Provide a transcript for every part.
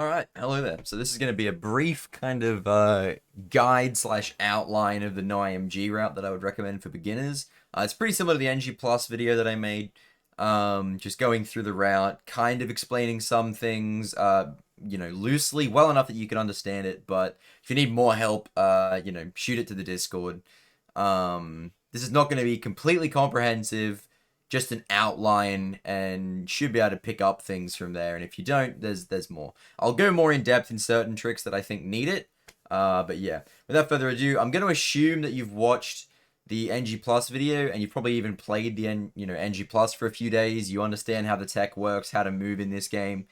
Alright, hello there. So this is going to be a brief kind of guide slash outline of the No IMG route that I would recommend for beginners. It's pretty similar to the NG Plus video that I made. Just going through the route, kind of explaining some things, loosely, well enough that you can understand it. But if you need more help, shoot it to the Discord. This is not going to be completely comprehensive, just an outline, and should be able to pick up things from there. And if you don't, there's more. I'll go more in depth in certain tricks that I think need it. But yeah, without further ado, I'm going to assume that you've watched the NG Plus video and you've probably even played the NG Plus for a few days. You understand how the tech works, how to move in this game,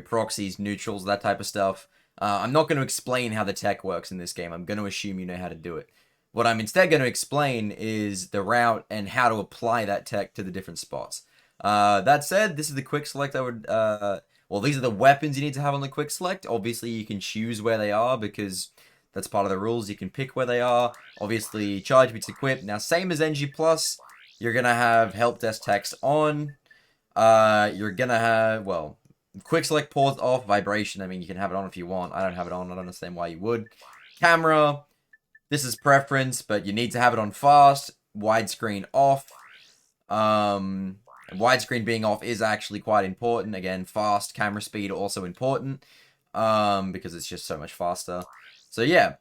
proxies, neutrals, that type of stuff. I'm not going to explain how the tech works in this game. I'm going to assume you know how to do it. What I'm instead going to explain is the route and how to apply that tech to the different spots. That said, this is the quick select I would... well, these are the weapons you need to have on the quick select. Obviously, you can choose where they are because that's part of the rules. You can pick where they are. Obviously, charge beats equip. Now, same as NG+, you're going to have help desk text on. You're going to have, well, quick select pause off, vibration. I mean, you can have it on if you want. I don't have it on. I don't understand why you would. Camera. This is preference, but you need to have it on fast. Widescreen off. Widescreen being off is actually quite important. Again, fast camera speed also important. Because it's just so much faster. So yeah.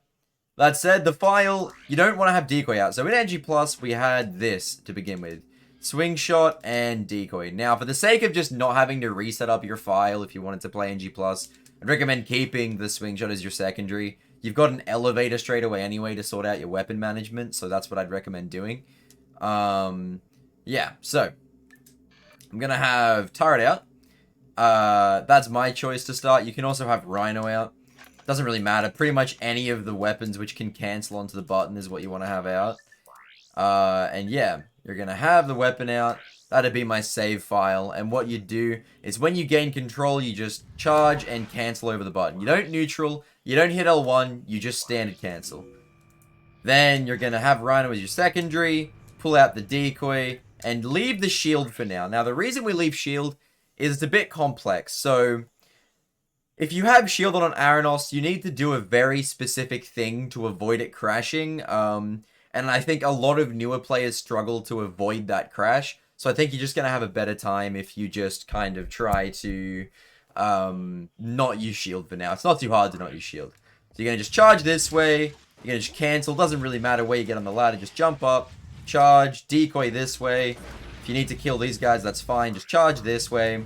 That said, the file, you don't want to have decoy out. So in NG Plus, we had this to begin with. Swing shot and decoy. Now, for the sake of just not having to reset up your file if you wanted to play NG Plus, I'd recommend keeping the swing shot as your secondary. You've got an elevator straight away anyway to sort out your weapon management, so that's what I'd recommend doing. Yeah, so I'm gonna have turret out. That's my choice to start. You can also have Rhino out. Doesn't really matter. Pretty much any of the weapons which can cancel onto the button is what you want to have out. And yeah, you're gonna have the weapon out. That'd be my save file. And what you do is when you gain control, you just charge and cancel over the button. You don't neutral. You don't hit L1. You just standard cancel. Then you're going to have Rhino as your secondary. Pull out the decoy. And leave the shield for now. Now, the reason we leave shield is it's a bit complex. So, if you have shield on Aranos, you need to do a very specific thing to avoid it crashing. And I think a lot of newer players struggle to avoid that crash. So I think you're just going to have a better time if you just kind of try to not use shield for now. It's not too hard to not use shield. So you're going to just charge this way. You're going to just cancel. Doesn't really matter where you get on the ladder. Just jump up, charge, decoy this way. If you need to kill these guys, that's fine. Just charge this way.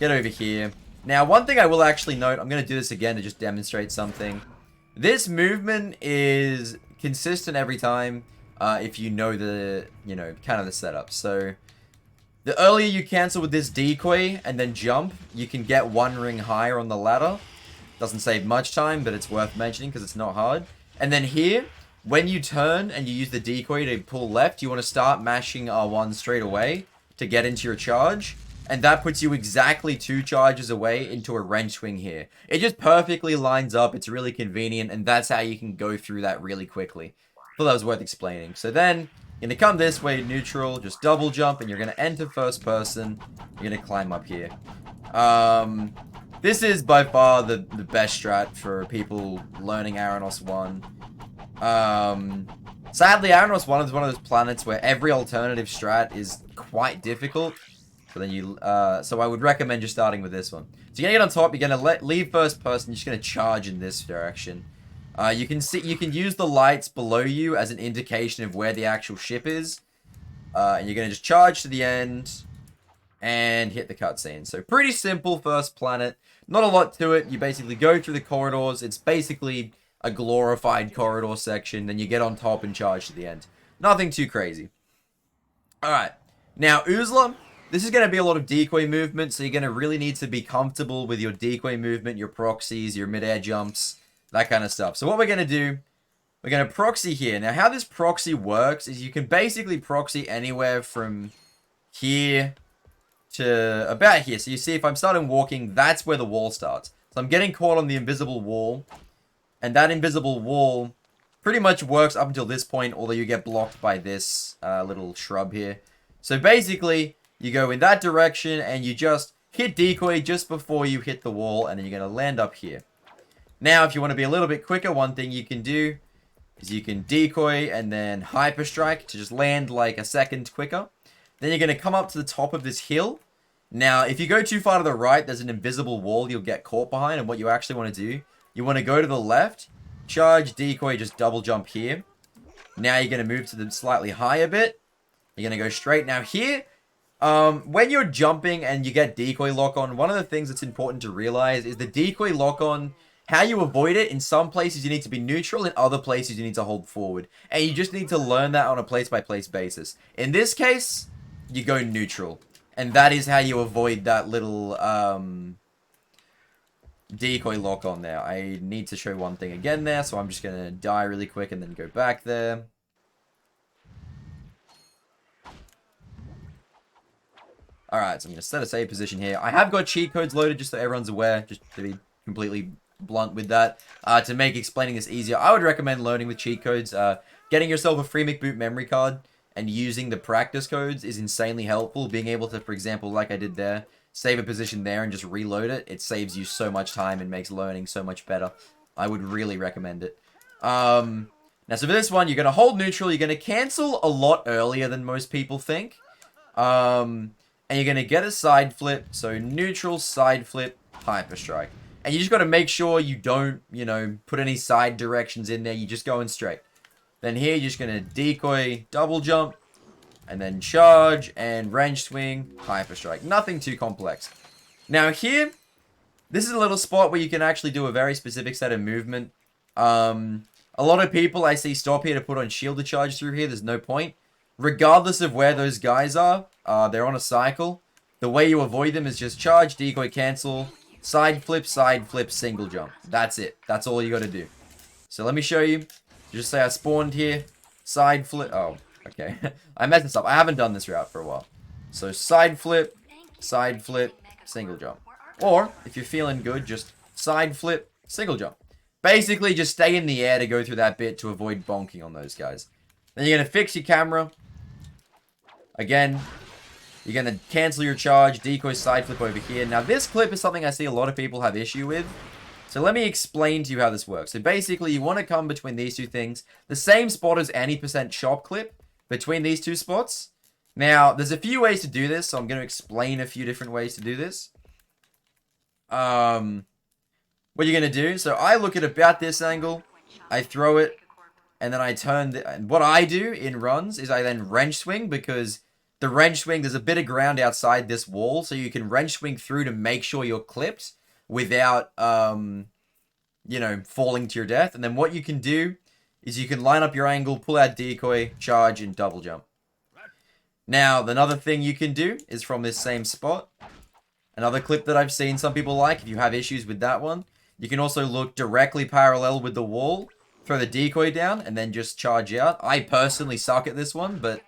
Get over here. Now, one thing I will actually note, I'm going to do this again to just demonstrate something. This movement is consistent every time if you know the, kind of the setup. So the earlier you cancel with this decoy and then jump, you can get one ring higher on the ladder. Doesn't save much time, but it's worth mentioning because it's not hard. And then here, when you turn and you use the decoy to pull left, you want to start mashing R1 straight away to get into your charge. And that puts you exactly 2 charges away into a wrench swing here. It just perfectly lines up. It's really convenient. And that's how you can go through that really quickly. Thought that was worth explaining. So then, you're going to come this way, neutral. Just double jump. And you're going to enter first person. You're going to climb up here. This is by far the best strat for people learning Aranos 1. Sadly, Aranos 1 is one of those planets where every alternative strat is quite difficult. So then so I would recommend just starting with this one. So you're gonna get on top. You're gonna leave first person. You're just gonna charge in this direction. You can use the lights below you as an indication of where the actual ship is. And you're gonna just charge to the end and hit the cutscene. So pretty simple first planet. Not a lot to it. You basically go through the corridors. It's basically a glorified corridor section. Then you get on top and charge to the end. Nothing too crazy. All right. Now Oozla. This is going to be a lot of decoy movement, so you're going to really need to be comfortable with your decoy movement, your proxies, your mid-air jumps, that kind of stuff. So what we're going to do, we're going to proxy here. Now, how this proxy works is you can basically proxy anywhere from here to about here. So you see, if I'm starting walking, that's where the wall starts. So I'm getting caught on the invisible wall, and that invisible wall pretty much works up until this point, although you get blocked by this little shrub here. So basically, you go in that direction, and you just hit decoy just before you hit the wall, and then you're going to land up here. Now, if you want to be a little bit quicker, one thing you can do is you can decoy and then hyper strike to just land like a second quicker. Then you're going to come up to the top of this hill. Now, if you go too far to the right, there's an invisible wall you'll get caught behind. And what you actually want to do, you want to go to the left, charge, decoy, just double jump here. Now you're going to move to the slightly higher bit. You're going to go straight. Now here, when you're jumping and you get decoy lock on, one of the things that's important to realize is the decoy lock on, how you avoid it. In some places you need to be neutral, in other places you need to hold forward. And you just need to learn that on a place-by-place basis. In this case, you go neutral. And that is how you avoid that little decoy lock on there. I need to show one thing again there, so I'm just going to die really quick and then go back there. Alright, so I'm going to set a save position here. I have got cheat codes loaded just so everyone's aware, just to be completely blunt with that. To make explaining this easier, I would recommend learning with cheat codes. Getting yourself a free McBoot memory card and using the practice codes is insanely helpful. Being able to, for example, like I did there, save a position there and just reload it. It saves you so much time and makes learning so much better. I would really recommend it. Now, so for this one, you're going to hold neutral. You're going to cancel a lot earlier than most people think. And you're going to get a side flip. So neutral, side flip, hyper strike. And you just got to make sure you don't, you know, put any side directions in there. You're just going straight. Then here, you're just going to decoy, double jump, and then charge, and wrench swing, hyper strike. Nothing too complex. Now here, this is a little spot where you can actually do a very specific set of movement. A lot of people I see stop here to put on shielded charge through here. There's no point. Regardless of where those guys are, they're on a cycle. The way you avoid them is just charge, decoy, cancel, side flip, single jump. That's it. That's all you got to do. So let me show you. Just say I spawned here, side flip. Oh, okay. I messed this up. I haven't done this route for a while. So side flip, single jump. Or, if you're feeling good, just side flip, single jump. Basically, just stay in the air to go through that bit to avoid bonking on those guys. Then you're going to fix your camera. Again, you're going to cancel your charge, decoy, side flip over here. Now, this clip is something I see a lot of people have issue with. So let me explain to you how this works. So basically, you want to come between these two things. The same spot as any % chop clip between these two spots. Now, there's a few ways to do this, so I'm going to explain a few different ways to do this. What you're going to do, so I look at about this angle, I throw it, and then I turn what I do in runs is I then wrench swing, because the wrench swing, there's a bit of ground outside this wall, so you can wrench swing through to make sure you're clipped without, you know, falling to your death. And then what you can do is you can line up your angle, pull out decoy, charge, and double jump. Now, another thing you can do is from this same spot. Another clip that I've seen some people like, if you have issues with that one, you can also look directly parallel with the wall, throw the decoy down, and then just charge out. I personally suck at this one, but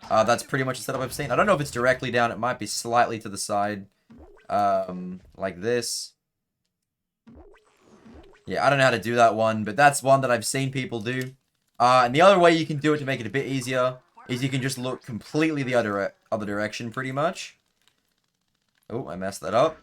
that's pretty much the setup I've seen. I don't know if it's directly down. It might be slightly to the side, like this. Yeah, I don't know how to do that one, but that's one that I've seen people do. And the other way you can do it to make it a bit easier is you can just look completely the other direction, pretty much. Oh, I messed that up.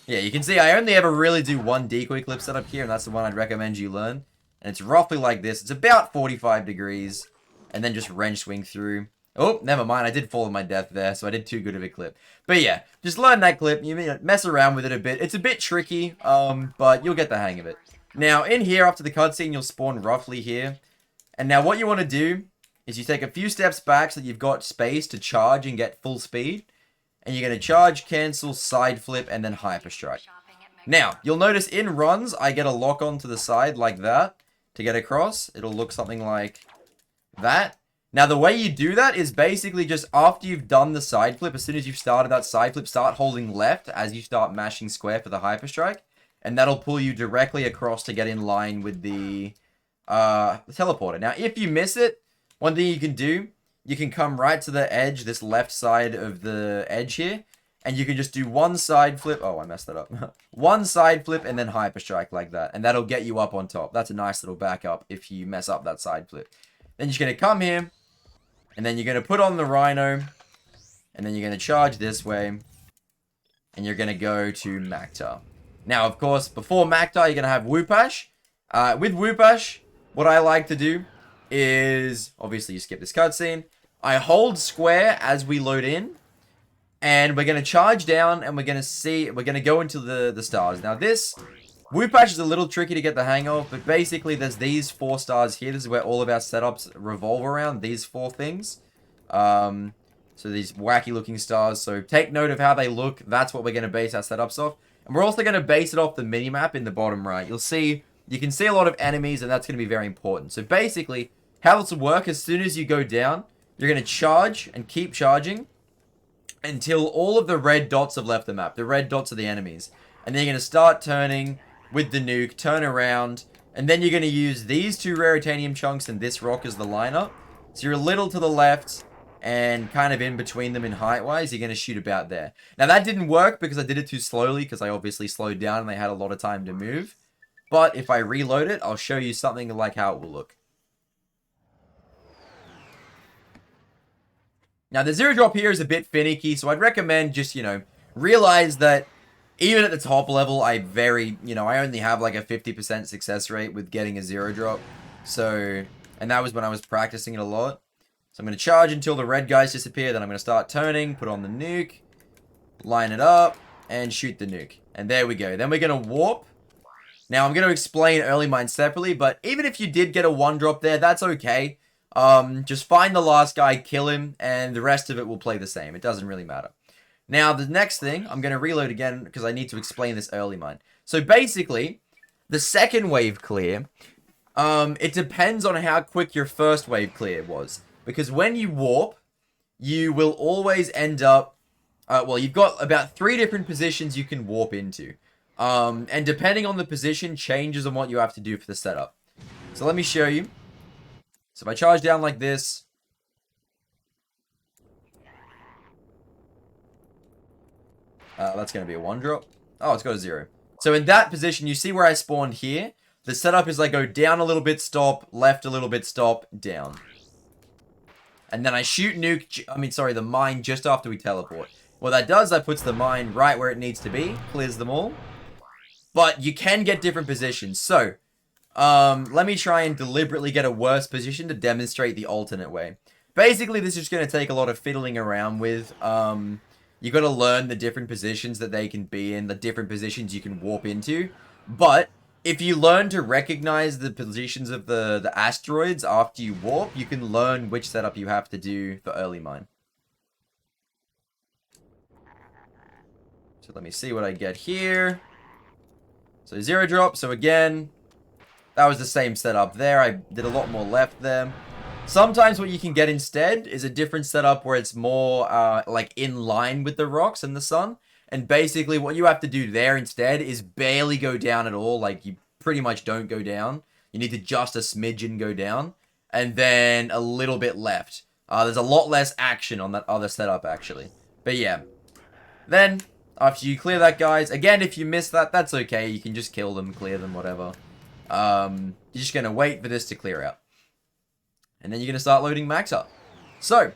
Yeah, you can see I only ever really do one decoy clip setup here, and that's the one I'd recommend you learn. And it's roughly like this. It's about 45 degrees, and then just wrench swing through. Oh, never mind. I did fall to my death there, so I did too good of a clip. But yeah, just learn that clip. You mess around with it a bit. It's a bit tricky, but you'll get the hang of it. Now, in here, after the cutscene, you'll spawn roughly here. And now what you want to do is you take a few steps back so that you've got space to charge and get full speed. And you're going to charge, cancel, side flip, and then hyper strike. Now, you'll notice in runs, I get a lock on to the side like that to get across. It'll look something like that. Now, the way you do that is basically just after you've done the side flip, as soon as you've started that side flip, start holding left as you start mashing square for the hyper strike. And that'll pull you directly across to get in line with the teleporter. Now, if you miss it, one thing you can do, you can come right to the edge, this left side of the edge here, and you can just do one side flip. Oh, I messed that up. One side flip and then hyper strike like that, and that'll get you up on top. That's a nice little backup if you mess up that side flip. Then you're just going to come here, and then you're going to put on the Rhino, And then you're going to charge this way. And you're going to go to Maktar. Now, of course, before Maktar, you're going to have Wupash. With Wupash, what I like to do is, obviously you skip this cutscene. I hold square as we load in. And we're going to charge down and we're going to go into the stars. Now this, Wupash is a little tricky to get the hang of, but basically there's these 4 stars here. This is where all of our setups revolve around, these 4 things. So these wacky looking stars. So take note of how they look. That's what we're going to base our setups off. And we're also going to base it off the minimap in the bottom right. You can see a lot of enemies, and that's going to be very important. So basically, how this will work, as soon as you go down, you're going to charge and keep charging until all of the red dots have left the map. The red dots are the enemies. And then you're going to start turning with the nuke, turn around, and then you're going to use these 2 raritanium chunks and this rock as the lineup. So you're a little to the left and kind of in between them in height-wise. You're going to shoot about there. Now that didn't work because I did it too slowly, because I obviously slowed down and they had a lot of time to move. But if I reload it, I'll show you something like how it will look. Now, the 0 drop here is a bit finicky, so I'd recommend just, realize that even at the top level, I only have like a 50% success rate with getting a 0 drop. So, and that was when I was practicing it a lot. So I'm going to charge until the red guys disappear, then I'm going to start turning, put on the nuke, line it up, and shoot the nuke. And there we go. Then we're going to warp. Now, I'm going to explain early mine separately, but even if you did get a 1 drop there, that's okay. Just find the last guy, kill him, and the rest of it will play the same. It doesn't really matter. Now, the next thing, I'm going to reload again because I need to explain this early mine. So basically, the second wave clear, it depends on how quick your first wave clear was. Because when you warp, you will always end up, you've got about 3 different positions you can warp into. And depending on the position, changes on what you have to do for the setup. So let me show you. So if I charge down like this, that's going to be a 1 drop. Oh, it's got a 0. So in that position, you see where I spawned here? The setup is I go down a little bit, stop, left a little bit, stop, down. And then I shoot the mine just after we teleport. What that does, that puts the mine right where it needs to be, clears them all. But you can get different positions. So, let me try and deliberately get a worse position to demonstrate the alternate way. Basically, this is just going to take a lot of fiddling around with. You got to learn the different positions that they can be in, the different positions you can warp into. But if you learn to recognize the positions of the asteroids after you warp, you can learn which setup you have to do for early mine. So let me see what I get here. So 0 drop. So again, that was the same setup there. I did a lot more left there. Sometimes what you can get instead is a different setup where it's more like in line with the rocks and the sun. And basically what you have to do there instead is barely go down at all. Like you pretty much don't go down. You need to just a smidgen go down. And then a little bit left. There's a lot less action on that other setup actually. But yeah. Then, after you clear that, guys, again, if you miss that, that's okay. You can just kill them, clear them, whatever. You're just going to wait for this to clear out. And then you're going to start loading Maktar. So,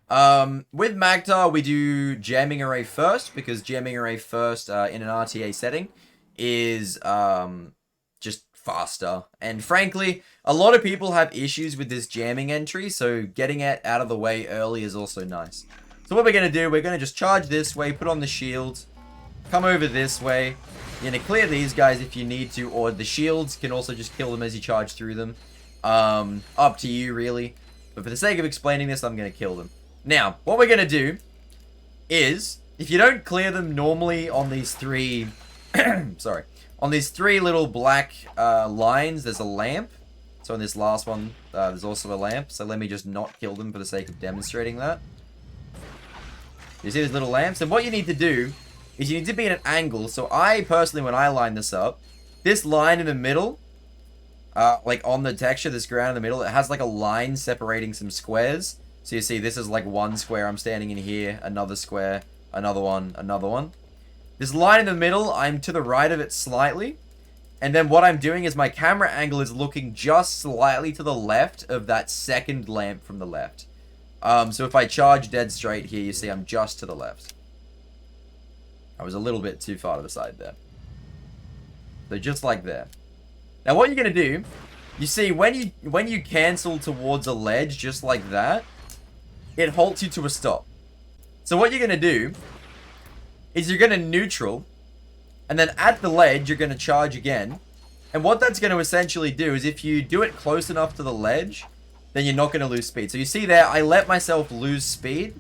with Maktar, we do jamming array first, because jamming array first in an RTA setting is just faster. And frankly, a lot of people have issues with this jamming entry, so getting it out of the way early is also nice. So what we're going to do, we're going to just charge this way, put on the shields, come over this way. You're going to clear these guys if you need to, or the shields can also just kill them as you charge through them. Up to you, really. But for the sake of explaining this, I'm going to kill them. Now, what we're going to do is, if you don't clear them normally on these 3... sorry. On these 3 little black lines, there's a lamp. So in this last one, there's also a lamp. So let me just not kill them for the sake of demonstrating that. You see these little lamps? And what you need to do is you need to be at an angle. So I, personally, when I line this up, this line in the middle, like on the texture, this ground in the middle, it has like a line separating some squares. So you see, this is like one square. I'm standing in here, another square, another one, another one. This line in the middle, I'm to the right of it slightly. And then what I'm doing is my camera angle is looking just slightly to the left of that second lamp from the left. So if I charge dead straight here, you see I'm just to the left. I was a little bit too far to the side there. So just like there. Now what you're going to do, you see when you cancel towards a ledge just like that, it halts you to a stop. So what you're going to do is you're going to neutral, and then at the ledge you're going to charge again. And what that's going to essentially do is if you do it close enough to the ledge, then you're not going to lose speed. So you see there, I let myself lose speed,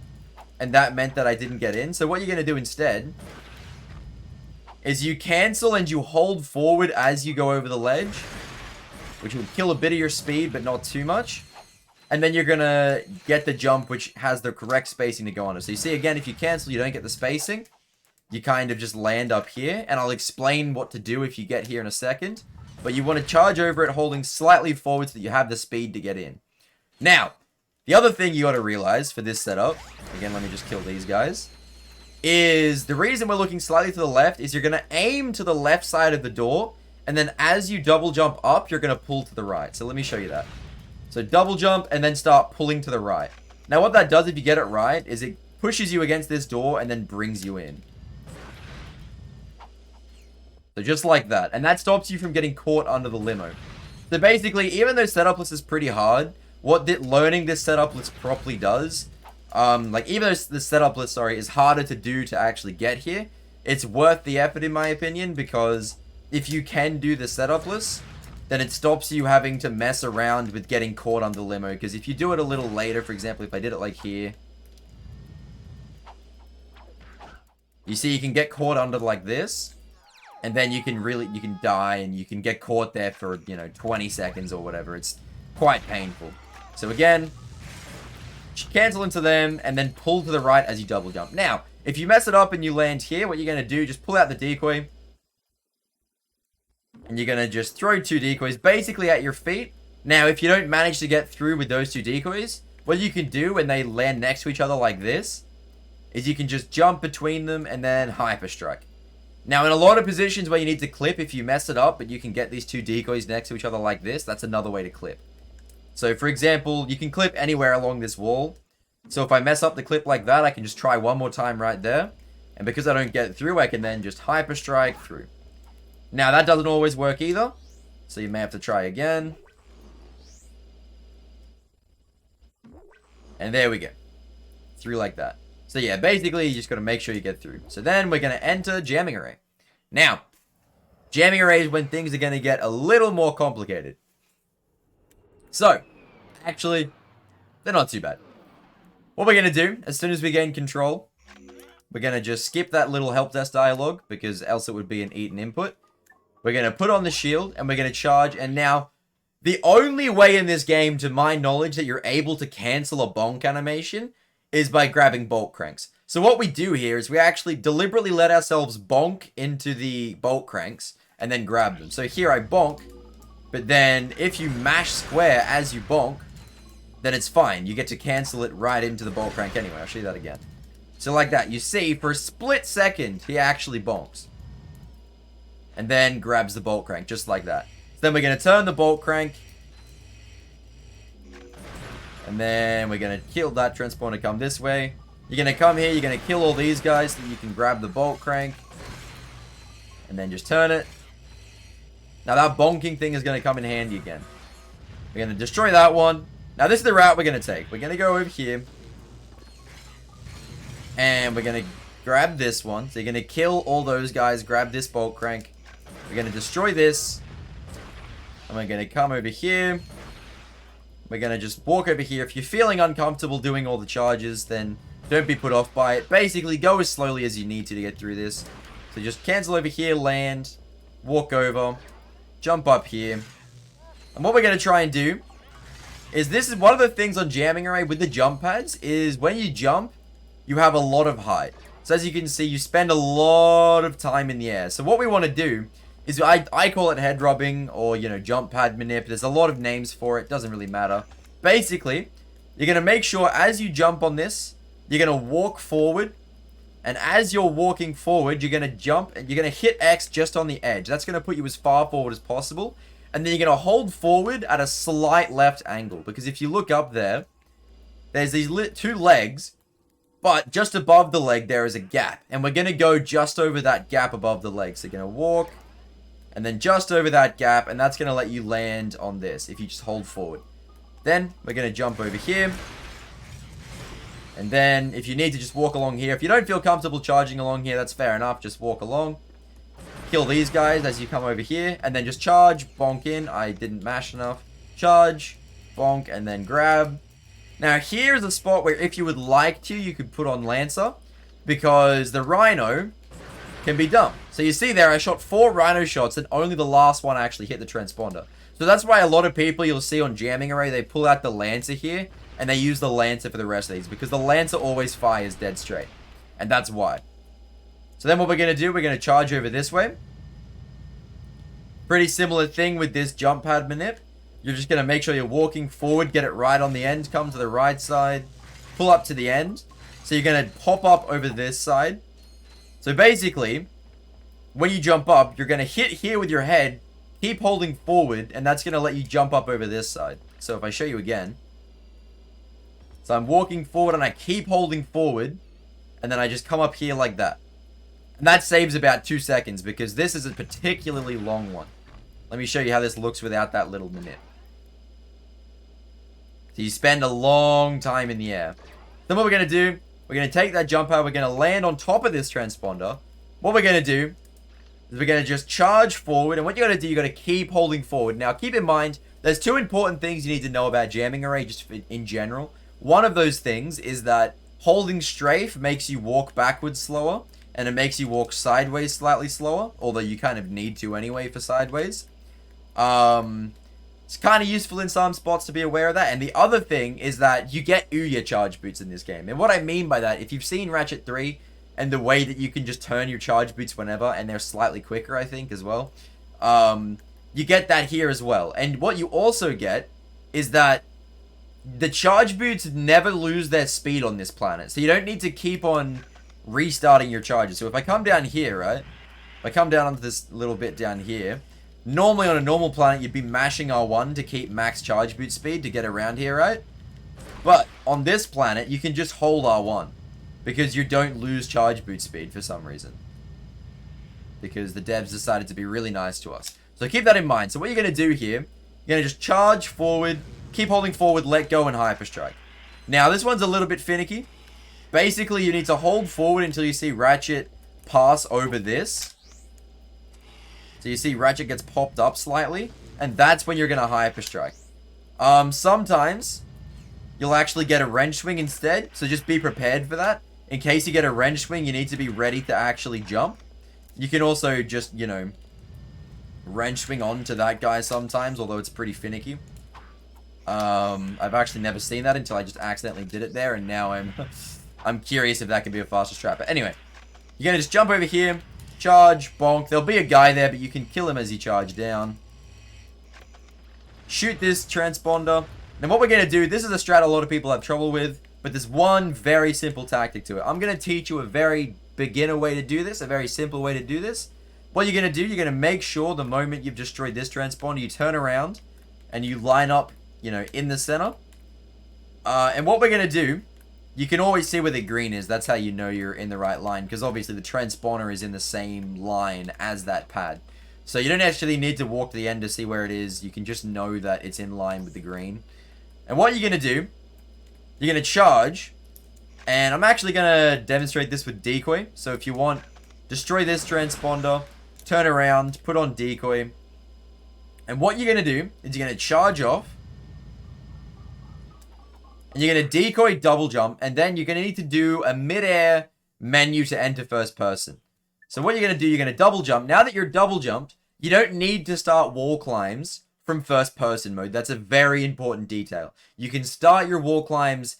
and that meant that I didn't get in. So what you're going to do instead is you cancel and you hold forward as you go over the ledge, which will kill a bit of your speed, but not too much. And then you're going to get the jump, which has the correct spacing to go on it. So you see, again, if you cancel, you don't get the spacing. You kind of just land up here, and I'll explain what to do if you get here in a second. But you want to charge over it holding slightly forward so that you have the speed to get in. Now, the other thing you got to realize for this setup, again, let me just kill these guys, is the reason we're looking slightly to the left is you're going to aim to the left side of the door, and then as you double jump up, you're going to pull to the right. So let me show you that. So double jump and then start pulling to the right. Now what that does if you get it right is it pushes you against this door and then brings you in. So just like that. And that stops you from getting caught under the limo. So basically, even though setupless is pretty hard, what learning this setupless properly does, like even though the setupless, sorry, is harder to do to actually get here, it's worth the effort in my opinion, because if you can do the setupless, then it stops you having to mess around with getting caught under the limo. Because if you do it a little later, for example, if I did it like here, you see you can get caught under like this. And then you can die and you can get caught there for, 20 seconds or whatever. It's quite painful. So again, cancel into them and then pull to the right as you double jump. Now, if you mess it up and you land here, what you're going to do, just pull out the decoy. And you're going to just throw 2 decoys basically at your feet. Now, if you don't manage to get through with those 2 decoys, what you can do when they land next to each other like this, is you can just jump between them and then hyper strike. Now, in a lot of positions where you need to clip, if you mess it up, but you can get these 2 decoys next to each other like this, that's another way to clip. So, for example, you can clip anywhere along this wall. So, if I mess up the clip like that, I can just try one more time right there. And because I don't get through, I can then just hyper strike through. Now, that doesn't always work either. So, you may have to try again. And there we go. Through like that. So yeah, basically, you just got to make sure you get through. So then we're going to enter jamming array. Now, jamming array is when things are going to get a little more complicated. So, actually, they're not too bad. What we're going to do, as soon as we gain control, we're going to just skip that little help desk dialogue, because else it would be an eaten input. We're going to put on the shield, and we're going to charge, and now, the only way in this game, to my knowledge, that you're able to cancel a bonk animation is by grabbing bolt cranks. So what we do here is we actually deliberately let ourselves bonk into the bolt cranks and then grab them. So here I bonk, but then if you mash square as you bonk, then it's fine. You get to cancel it right into the bolt crank anyway. I'll show you that again. So like that, you see, for a split second, he actually bonks. And then grabs the bolt crank, just like that. So then we're going to turn the bolt crank. And then we're going to kill that transponder, come this way. You're going to come here, you're going to kill all these guys so that you can grab the bolt crank. And then just turn it. Now that bonking thing is going to come in handy again. We're going to destroy that one. Now this is the route we're going to take. We're going to go over here. And we're going to grab this one. So you're going to kill all those guys, grab this bolt crank. We're going to destroy this. And we're going to come over here. We're going to just walk over here. If you're feeling uncomfortable doing all the charges, then don't be put off by it. Basically, go as slowly as you need to get through this. So just cancel over here, land, walk over, jump up here. And what we're going to try and do is, this is one of the things on jamming array with the jump pads, is when you jump, you have a lot of height. So as you can see, you spend a lot of time in the air. So what we want to do is, I call it head rubbing, or, jump pad manip. There's a lot of names for it. Doesn't really matter. Basically, you're going to make sure as you jump on this, you're going to walk forward. And as you're walking forward, you're going to jump, and you're going to hit X just on the edge. That's going to put you as far forward as possible. And then you're going to hold forward at a slight left angle. Because if you look up there, there's these two legs, but just above the leg there is a gap. And we're going to go just over that gap above the leg. So you're going to walk, and then just over that gap, and that's going to let you land on this if you just hold forward. Then we're going to jump over here. And then if you need to just walk along here. If you don't feel comfortable charging along here, that's fair enough. Just walk along. Kill these guys as you come over here. And then just charge, bonk in. I didn't mash enough. Charge, bonk, and then grab. Now here's a spot where if you would like to, you could put on Lancer. Because the Rhino can be dumb. So you see there, I shot 4 Rhino shots and only the last one actually hit the transponder. So that's why a lot of people you'll see on jamming array, they pull out the Lancer here. And they use the Lancer for the rest of these. Because the Lancer always fires dead straight. And that's why. So then what we're going to do, we're going to charge over this way. Pretty similar thing with this jump pad manip. You're just going to make sure you're walking forward. Get it right on the end. Come to the right side. Pull up to the end. So you're going to pop up over this side. So basically, when you jump up, you're going to hit here with your head. Keep holding forward. And that's going to let you jump up over this side. So if I show you again. So I'm walking forward and I keep holding forward. And then I just come up here like that. And that saves about 2 seconds because this is a particularly long one. Let me show you how this looks without that little minute. So you spend a long time in the air. Then what we're going to do, we're going to take that jump pad. We're going to land on top of this transponder. What we're going to do is we're going to just charge forward. And what you're going to do, you're going to keep holding forward. Now keep in mind, there's 2 important things you need to know about jamming array just in general. One of those things is that holding strafe makes you walk backwards slower. And it makes you walk sideways slightly slower. Although you kind of need to anyway for sideways. It's kind of useful in some spots to be aware of that. And the other thing is that you get Ouya charge boots in this game. And what I mean by that, if you've seen Ratchet 3 and the way that you can just turn your charge boots whenever, and they're slightly quicker, I think, as well. You get that here as well. And what you also get is that the charge boots never lose their speed on this planet. So you don't need to keep on restarting your charges. So if I come down here, right? If I come down onto this little bit down here, normally on a normal planet, you'd be mashing R1 to keep max charge boot speed to get around here, right? But on this planet, you can just hold R1 because you don't lose charge boot speed for some reason. Because the devs decided to be really nice to us. So keep that in mind. So what you're going to do here, you're going to just charge forward, keep holding forward, let go, and hyperstrike. Now, this one's a little bit finicky. Basically, you need to hold forward until you see Ratchet pass over this. So you see Ratchet gets popped up slightly. And that's when you're going to hyperstrike. Sometimes, you'll actually get a wrench swing instead. So just be prepared for that. In case you get a wrench swing, you need to be ready to actually jump. You can also just, you know, wrench swing onto that guy sometimes. Although it's pretty finicky. I've actually never seen that until I just accidentally did it there. And now I'm curious if that could be a faster strat. But anyway, you're going to just jump over here, charge, bonk. There'll be a guy there, but you can kill him as you charge down. Shoot this transponder. And what we're going to do, this is a strat a lot of people have trouble with, but there's one very simple tactic to it. I'm going to teach you a very beginner way to do this, a very simple way to do this. What you're going to do, you're going to make sure the moment you've destroyed this transponder, you turn around and you line up, you know, in the center. And what we're going to do, you can always see where the green is. That's how you know you're in the right line. Because obviously the transponder is in the same line as that pad. So you don't actually need to walk to the end to see where it is. You can just know that it's in line with the green. And what you're going to do, you're going to charge. And I'm actually going to demonstrate this with decoy. So if you want, destroy this transponder. Turn around. Put on decoy. And what you're going to do is you're going to charge off. And you're going to decoy double jump. And then you're going to need to do a mid-air menu to enter first person. So what you're going to do, you're going to double jump. Now that you're double jumped, you don't need to start wall climbs from first person mode. That's a very important detail. You can start your wall climbs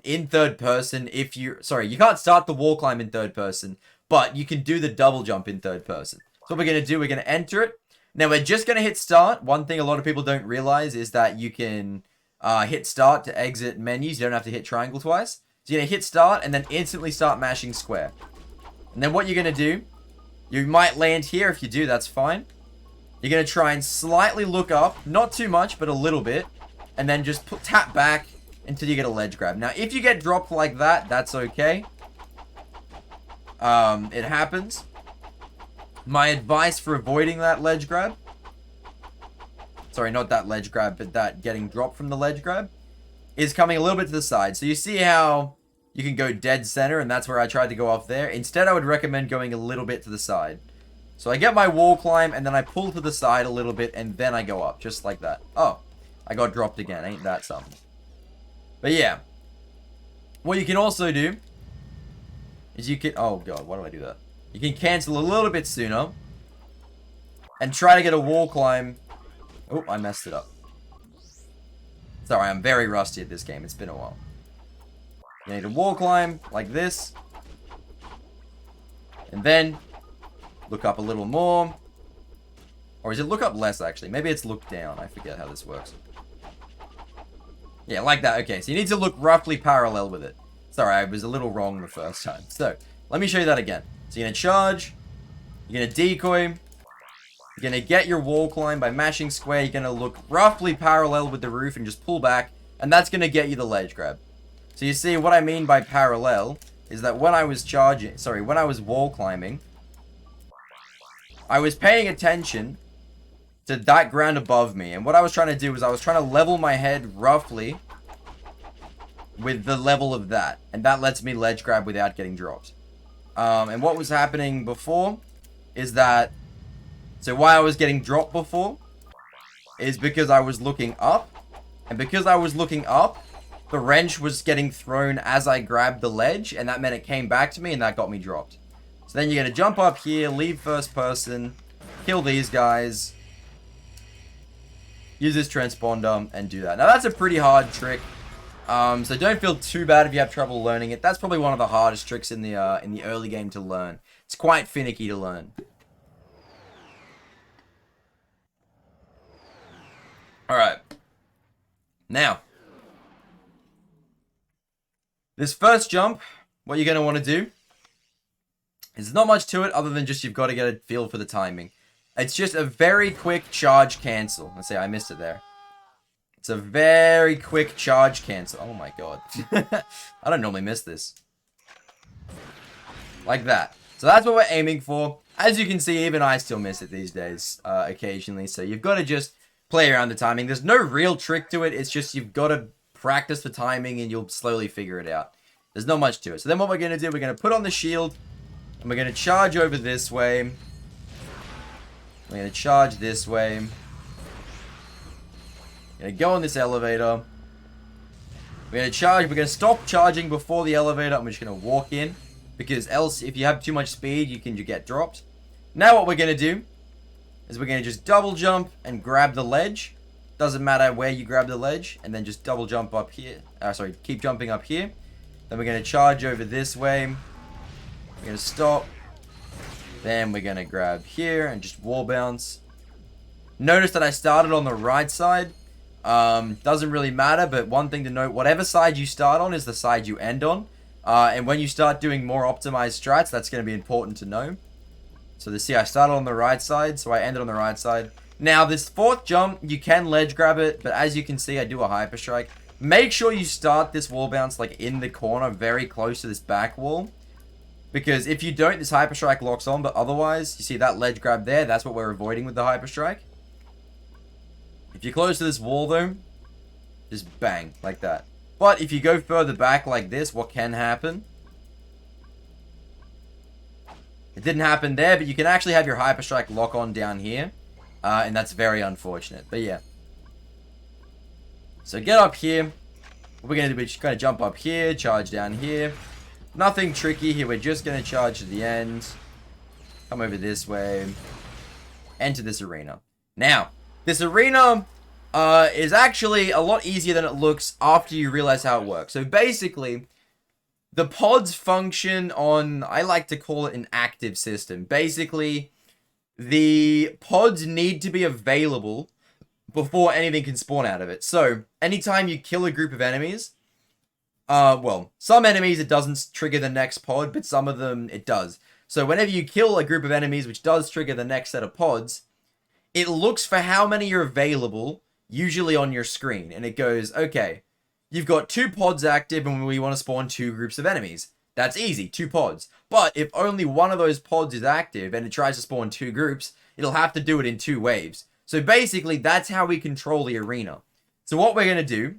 in third person if you... Sorry, you can't start the wall climb in third person. But you can do the double jump in third person. So what we're going to do, we're going to enter it. Now we're just going to hit start. One thing a lot of people don't realize is that you can... hit start to exit menus. You don't have to hit triangle twice. So you're going to hit start and then instantly start mashing square. And then what you're going to do, you might land here. If you do, that's fine. You're going to try and slightly look up. Not too much, but a little bit. And then just tap back until you get a ledge grab. Now, if you get dropped like that, that's okay. It happens. My advice for avoiding that ledge grab, sorry, not that ledge grab, but that getting dropped from the ledge grab, is coming a little bit to the side. So you see how you can go dead center, and that's where I tried to go off there. Instead, I would recommend going a little bit to the side. So I get my wall climb, and then I pull to the side a little bit, and then I go up, just like that. Oh, I got dropped again. Ain't that something? But yeah. What you can also do is you can... Oh, God, why do I do that? You can cancel a little bit sooner and try to get a wall climb. Oh, I messed it up. Sorry, I'm very rusty at this game. It's been a while. You need a wall climb like this. And then look up a little more. Or is it look up less, actually? Maybe it's look down. I forget how this works. Yeah, like that. Okay, so you need to look roughly parallel with it. Sorry, I was a little wrong the first time. So, let me show you that again. So you're going to charge. You're going to decoy. You're going to get your wall climb by mashing square. You're going to look roughly parallel with the roof and just pull back. And that's going to get you the ledge grab. So you see, what I mean by parallel is that when I was charging... Sorry, when I was wall climbing, I was paying attention to that ground above me. And what I was trying to do was I was trying to level my head roughly with the level of that. And that lets me ledge grab without getting dropped. And what was happening before is that... So why I was getting dropped before is because I was looking up. And because I was looking up, the wrench was getting thrown as I grabbed the ledge. And that meant it came back to me and that got me dropped. So then you're going to jump up here, leave first person, kill these guys, use this transponder, and do that. Now that's a pretty hard trick. So don't feel too bad if you have trouble learning it. That's probably one of the hardest tricks in the early game to learn. It's quite finicky to learn. Alright. Now, this first jump, what you're going to want to do is not much to it other than just you've got to get a feel for the timing. It's just a very quick charge cancel. Let's say I missed it there. It's a very quick charge cancel. Oh my god. I don't normally miss this. Like that. So that's what we're aiming for. As you can see, even I still miss it these days, occasionally. So you've got to just play around the timing. There's no real trick to it. It's just you've got to practice the timing and you'll slowly figure it out. There's not much to it. So then what we're going to do, we're going to put on the shield. And we're going to charge over this way. We're going to charge this way. We're going to go on this elevator. We're going to charge. We're going to stop charging before the elevator. And we're just going to walk in. Because else, if you have too much speed, you can get dropped. Now what we're going to do is we're going to just double jump and grab the ledge. Doesn't matter where you grab the ledge. And then just double jump up here. Sorry, keep jumping up here. Then we're going to charge over this way. We're going to stop. Then we're going to grab here and just wall bounce. Notice that I started on the right side. Doesn't really matter, but one thing to note, whatever side you start on is the side you end on. And when you start doing more optimized strats, that's going to be important to know. So see, I started on the right side, so I ended on the right side. Now, this fourth jump, you can ledge grab it, but as you can see, I do a hyper strike. Make sure you start this wall bounce like in the corner, very close to this back wall. Because if you don't, this hyper strike locks on, but otherwise, you see that ledge grab there, that's what we're avoiding with the hyper strike. If you're close to this wall though, just bang, like that. But if you go further back like this, what can happen? It didn't happen there, but you can actually have your hyper strike lock on down here. And that's very unfortunate, but yeah. So get up here. What we're going to do, we're just going to jump up here, charge down here. Nothing tricky here, we're just going to charge to the end. Come over this way. Enter this arena. Now, this arena is actually a lot easier than it looks after you realize how it works. So basically, the pods function on, I like to call it an active system. Basically, the pods need to be available before anything can spawn out of it. So, anytime you kill a group of enemies, well, some enemies it doesn't trigger the next pod, but some of them it does. So whenever you kill a group of enemies, which does trigger the next set of pods, it looks for how many are available, usually on your screen. And it goes, okay, you've got 2 pods active and we want to spawn 2 groups of enemies. That's easy, 2 pods. But if only one of those pods is active and it tries to spawn 2 groups, it'll have to do it in 2 waves. So basically, that's how we control the arena. So what we're going to do,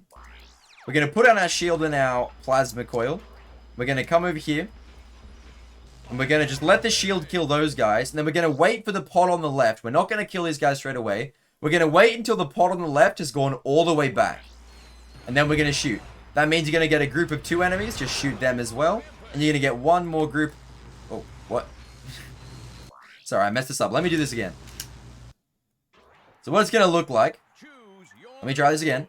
we're going to put on our shield and our plasma coil. We're going to come over here. And we're going to just let the shield kill those guys. And then we're going to wait for the pod on the left. We're not going to kill these guys straight away. We're going to wait until the pod on the left has gone all the way back. And then we're going to shoot. That means you're going to get a group of 2 enemies. Just shoot them as well. And you're going to get one more group. Oh, what? Sorry, I messed this up. Let me do this again. So what it's going to look like. Let me try this again.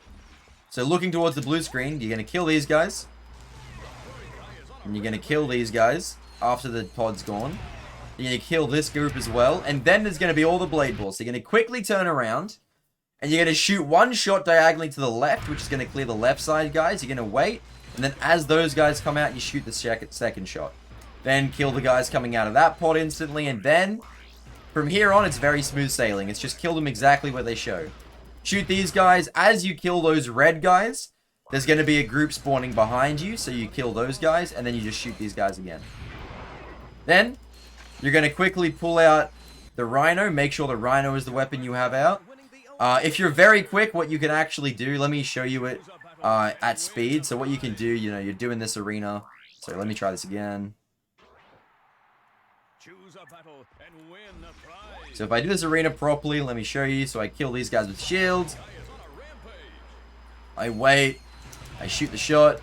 So looking towards the blue screen, you're going to kill these guys. And you're going to kill these guys after the pod's gone. You're going to kill this group as well. And then there's going to be all the blade balls. So you're going to quickly turn around. And you're going to shoot one shot diagonally to the left, which is going to clear the left side, guys. You're going to wait. And then as those guys come out, you shoot the second shot. Then kill the guys coming out of that pod instantly. And then, from here on, it's very smooth sailing. It's just kill them exactly where they show. Shoot these guys. As you kill those red guys, there's going to be a group spawning behind you. So you kill those guys, and then you just shoot these guys again. Then, you're going to quickly pull out the Rhino. Make sure the Rhino is the weapon you have out. If you're very quick, what you can actually do, let me show you it at speed. So what you can do, you know, you're doing this arena. So let me try this again. So if I do this arena properly, let me show you. So I kill these guys with shields. I wait. I shoot the shot.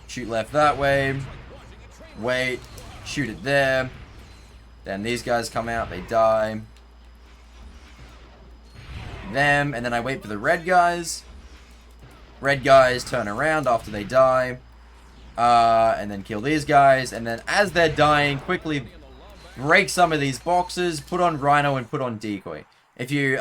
Shoot left that way. Wait. Shoot it there. Then these guys come out. They die. Them. And then I wait for the red guys. Red guys turn around after they die. And then kill these guys. And then as they're dying, quickly break some of these boxes. Put on Rhino and put on Decoy. If you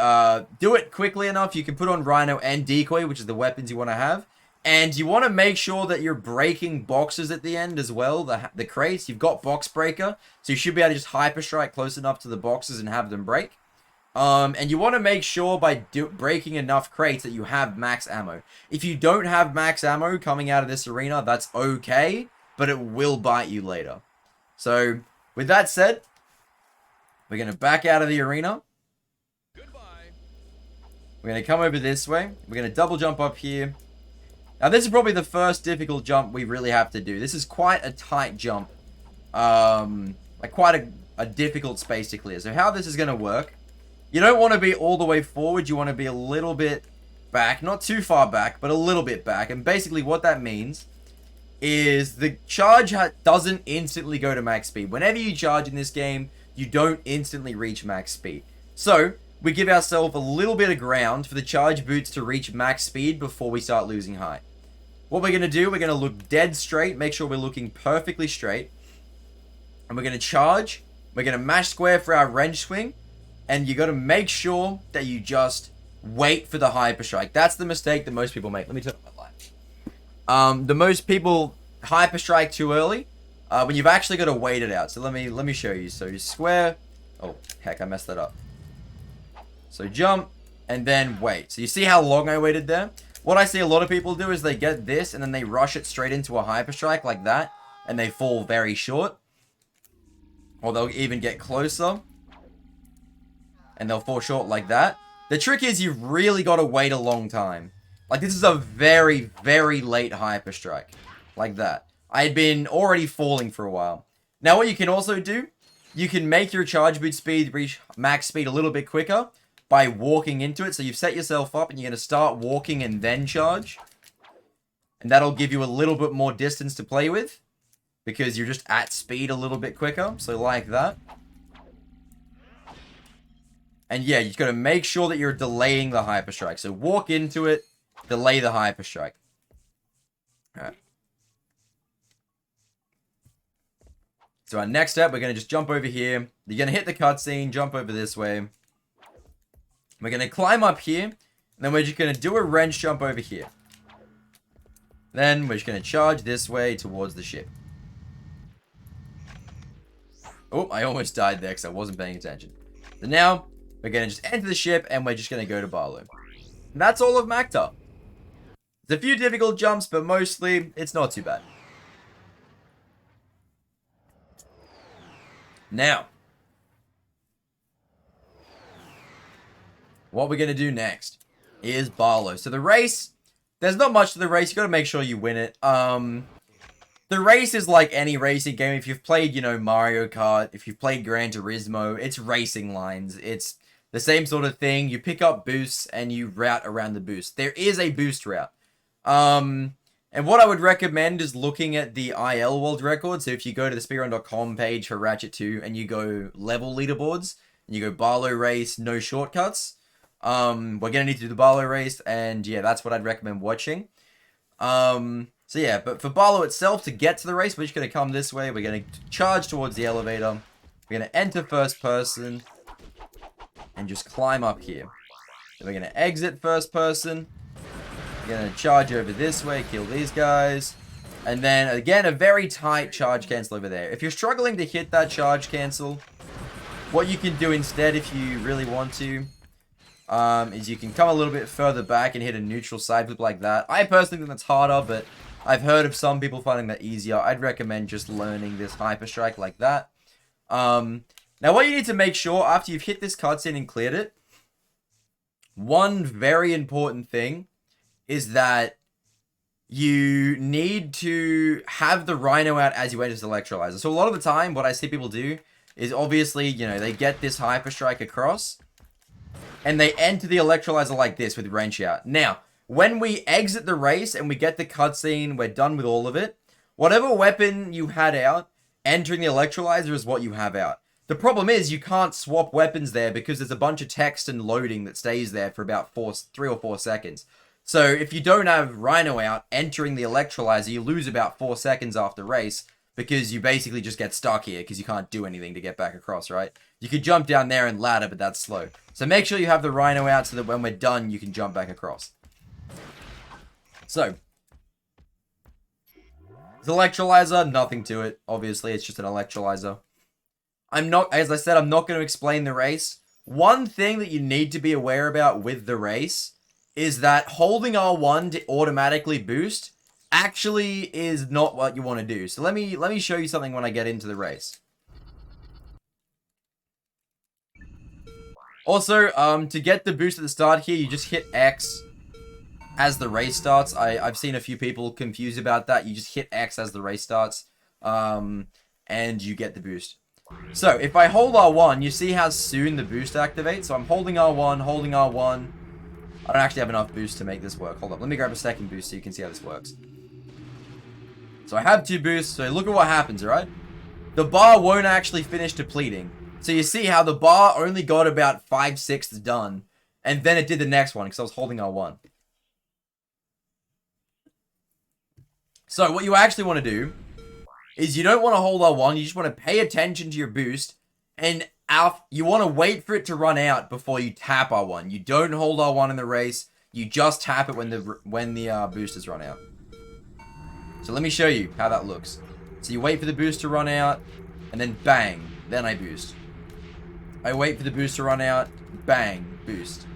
do it quickly enough, you can put on Rhino and Decoy, which is the weapons you want to have. And you want to make sure that you're breaking boxes at the end as well. The crates, you've got Box Breaker. So you should be able to just Hyper Strike close enough to the boxes and have them break. And you want to make sure by breaking enough crates that you have max ammo. If you don't have max ammo coming out of this arena, that's okay. But it will bite you later. So, with that said, we're going to back out of the arena. We're going to come over this way. We're going to double jump up here. Now, this is probably the first difficult jump we really have to do. This is quite a tight jump. Like quite a difficult space to clear. So, how this is going to work. You don't want to be all the way forward. You want to be a little bit back. Not too far back, but a little bit back. And basically what that means is the charge doesn't instantly go to max speed. Whenever you charge in this game, you don't instantly reach max speed. So, we give ourselves a little bit of ground for the charge boots to reach max speed before we start losing height. What we're going to do, we're going to look dead straight. Make sure we're looking perfectly straight. And we're going to charge. We're going to mash square for our wrench swing. And you got to make sure that you just wait for the Hyper Strike. That's the mistake that most people make. Let me turn on my light. The most people Hyper Strike too early when you've actually got to wait it out. So let me show you. So you square. Oh, heck, I messed that up. So jump and then wait. So you see how long I waited there? What I see a lot of people do is they get this and then they rush it straight into a Hyper Strike like that. And they fall very short. Or they'll even get closer. And they'll fall short like that. The trick is you've really got to wait a long time. Like this is a very, very late Hyper Strike. Like that. I had been already falling for a while. Now what you can also do, you can make your charge boot speed reach max speed a little bit quicker by walking into it. So you've set yourself up and you're going to start walking and then charge. And that'll give you a little bit more distance to play with. Because you're just at speed a little bit quicker. So like that. And yeah, you've got to make sure that you're delaying the Hyper Strike. So walk into it, delay the Hyper Strike. Alright. So our next step, we're going to just jump over here. You're going to hit the cutscene, jump over this way. We're going to climb up here. And then we're just going to do a wrench jump over here. Then we're just going to charge this way towards the ship. Oh, I almost died there because I wasn't paying attention. So now, we're going to just enter the ship and we're just going to go to Barlow. And that's all of Maktar. There's a few difficult jumps, but mostly it's not too bad. Now, what we're going to do next is Barlow. So the race, there's not much to the race. You got to make sure you win it. The race is like any racing game. If you've played, Mario Kart, if you've played Gran Turismo, it's racing lines. It's the same sort of thing. You pick up boosts and you route around the boost. There is a boost route. And what I would recommend is looking at the IL world record. So if you go to the speedrun.com page for Ratchet 2 and you go level leaderboards, and you go Barlow race, no shortcuts, we're going to need to do the Barlow race, and yeah, that's what I'd recommend watching. So yeah, but for Barlow itself, to get to the race, we're just going to come this way. We're going to charge towards the elevator. We're going to enter first person and just climb up here. Then we're going to exit first person. We're going to charge over this way, kill these guys. And then, again, a very tight charge cancel over there. If you're struggling to hit that charge cancel, what you can do instead, if you really want to, is you can come a little bit further back and hit a neutral side flip like that. I personally think that's harder, but I've heard of some people finding that easier. I'd recommend just learning this hyper strike like that. Now, what you need to make sure after you've hit this cutscene and cleared it, one very important thing is that you need to have the Rhino out as you enter this electrolyzer. So a lot of the time, what I see people do is obviously, they get this hyper strike across and they enter the electrolyzer like this with wrench out. Now, when we exit the race and we get the cutscene, we're done with all of it. Whatever weapon you had out, entering the electrolyzer is what you have out. The problem is you can't swap weapons there because there's a bunch of text and loading that stays there for about 3 or 4 seconds. So if you don't have Rhino out, entering the electrolyzer, you lose about 4 seconds after race because you basically just get stuck here because you can't do anything to get back across, right? You could jump down there and ladder, but that's slow. So make sure you have the Rhino out so that when we're done, you can jump back across. So, this electrolyzer, nothing to it. Obviously, it's just an electrolyzer. As I said, I'm not going to explain the race. One thing that you need to be aware about with the race is that holding R1 to automatically boost actually is not what you want to do. So let me show you something when I get into the race. Also, to get the boost at the start here, you just hit X as the race starts. I've seen a few people confused about that. You just hit X as the race starts, and you get the boost. So, if I hold R1, you see how soon the boost activates? So I'm holding R1, holding R1. I don't actually have enough boost to make this work. Hold up, let me grab a second boost so you can see how this works. So I have 2 boosts, so look at what happens, alright? The bar won't actually finish depleting. So you see how the bar only got about 5/6 done, and then it did the next one because I was holding R1. So what you actually want to do is you don't want to hold R1, you just want to pay attention to your boost, and you want to wait for it to run out before you tap R1. You don't hold R1 in the race, you just tap it when the boost has run out. So let me show you how that looks. So you wait for the boost to run out, and then bang, then I boost. I wait for the boost to run out, bang, boost.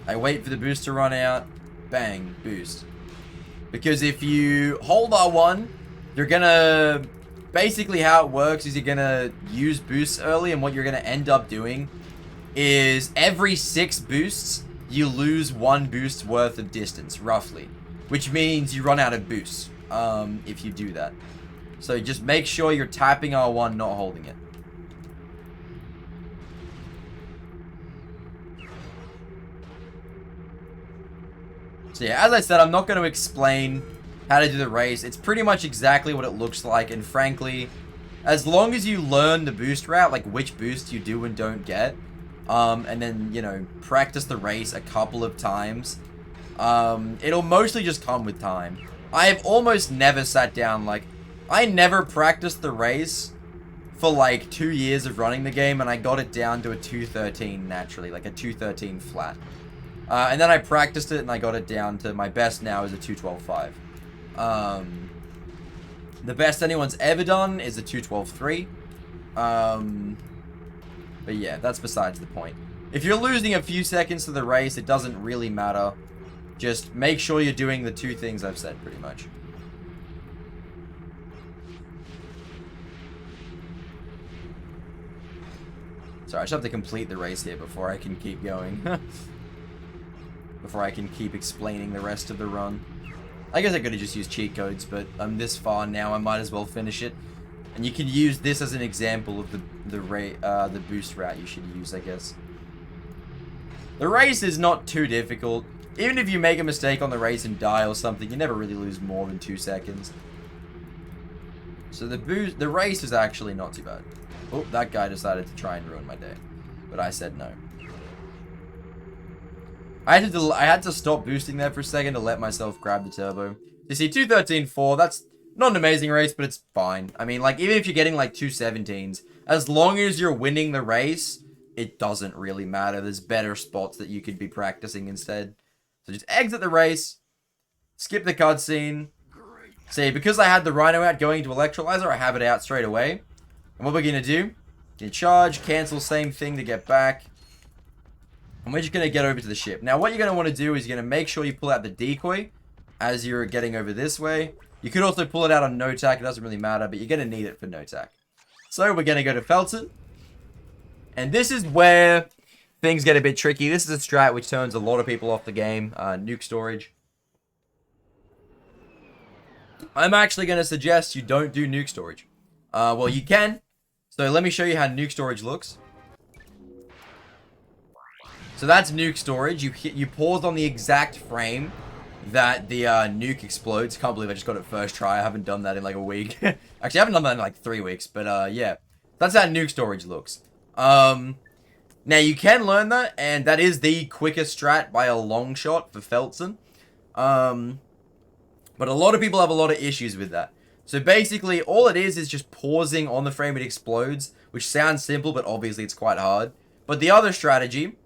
I wait for the boost to run out, bang, boost. Because if you hold R1, you're gonna... Basically how it works is you're gonna use boosts early, and what you're gonna end up doing is every 6 boosts, you lose 1 boost worth of distance, roughly. Which means you run out of boosts, if you do that. So just make sure you're tapping R1, not holding it. So yeah, as I said, I'm not going to explain how to do the race. It's pretty much exactly what it looks like, and frankly, as long as you learn the boost route, like which boost you do and don't get, and then, practice the race a couple of times, it'll mostly just come with time. I have almost never sat down, I never practiced the race for 2 years of running the game, and I got it down to a 213 naturally, like a 213 flat. And then I practiced it and I got it down to my best now is a 212.5. The best anyone's ever done is a 212.3. But yeah, that's besides the point. If you're losing a few seconds to the race, it doesn't really matter. Just make sure you're doing the two things I've said, pretty much. Sorry, I just have to complete the race here before I can keep going. Before I can keep explaining the rest of the run. I guess I could have just used cheat codes, but I'm this far now, I might as well finish it. And you can use this as an example of the boost route you should use, I guess. The race is not too difficult. Even if you make a mistake on the race and die or something, you never really lose more than 2 seconds. So the race is actually not too bad. Oh, that guy decided to try and ruin my day. But I said no. I had to stop boosting there for a second to let myself grab the turbo. You see, 2:13.4, that's not an amazing race, but it's fine. I mean, like, even if you're getting, like, 2:17s, as long as you're winning the race, it doesn't really matter. There's better spots that you could be practicing instead. So just exit the race, skip the cutscene. See, because I had the Rhino out going to Electrolyzer, I have it out straight away. And what we're going to do, you charge, cancel, same thing to get back. And we're just going to get over to the ship. Now, what you're going to want to do is you're going to make sure you pull out the decoy as you're getting over this way. You could also pull it out on Notak. It doesn't really matter, but you're going to need it for Notak. So, we're going to go to Feltzin. And this is where things get a bit tricky. This is a strat which turns a lot of people off the game. Nuke storage. I'm actually going to suggest you don't do nuke storage. Well, you can. So let me show you how nuke storage looks. So that's nuke storage. You pause on the exact frame that the nuke explodes. Can't believe I just got it first try. I haven't done that in like a week. Actually, I haven't done that in like 3 weeks. But yeah, that's how nuke storage looks. Now you can learn that, and that is the quickest strat by a long shot for Feltzin. But a lot of people have a lot of issues with that. So basically, all it is just pausing on the frame it explodes, which sounds simple, but obviously it's quite hard. But the other strategy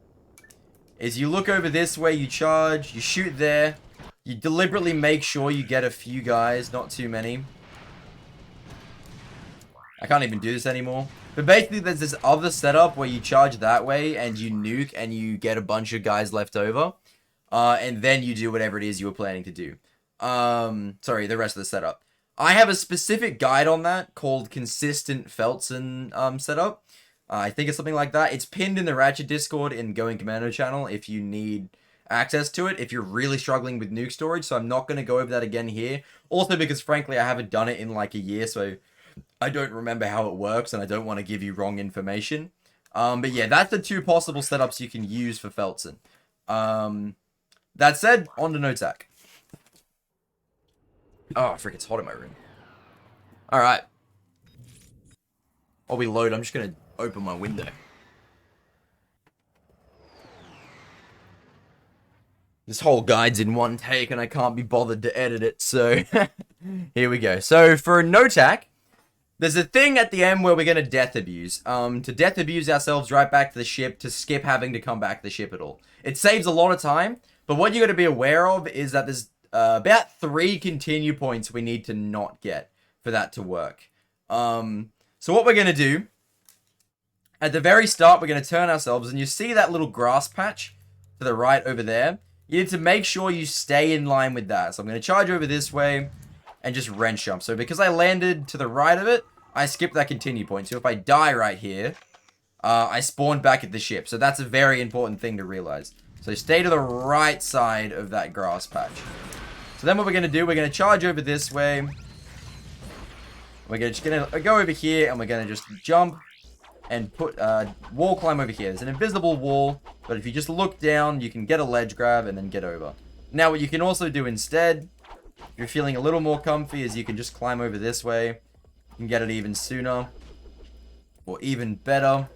is you look over this way, you charge, you shoot there, you deliberately make sure you get a few guys, not too many. I can't even do this anymore. But basically, there's this other setup where you charge that way, and you nuke, and you get a bunch of guys left over. And then you do whatever it is you were planning to do. Sorry, the rest of the setup. I have a specific guide on that called Consistent Feltzin setup. I think it's something like that. It's pinned in the Ratchet Discord in Going Commando channel if you need access to it, if you're really struggling with nuke storage. So I'm not going to go over that again here. Also because, frankly, I haven't done it in like a year, so I don't remember how it works, and I don't want to give you wrong information. But yeah, that's the 2 possible setups you can use for Feltzin. That said, on to Notak. Oh, frick, it's hot in my room. Alright. While we load, I'm just going to open my window. This whole guide's in one take, and I can't be bothered to edit it, so here we go. So, for Notak, there's a thing at the end where we're going to death abuse. To death abuse ourselves right back to the ship, to skip having to come back to the ship at all. It saves a lot of time, but what you got to be aware of is that there's about 3 continue points we need to not get for that to work. So what we're going to do, at the very start, we're going to turn ourselves, and you see that little grass patch to the right over there. You need to make sure you stay in line with that. So I'm going to charge over this way and just wrench jump. So because I landed to the right of it, I skipped that continue point. So if I die right here, I spawned back at the ship. So that's a very important thing to realize. So stay to the right side of that grass patch. So then what we're going to do, we're going to charge over this way. We're just going to go over here, and we're going to just jump and put wall climb over here. There's an invisible wall, but if you just look down, you can get a ledge grab and then get over. Now what you can also do instead, if you're feeling a little more comfy, is you can just climb over this way. You can get it even sooner, or even better,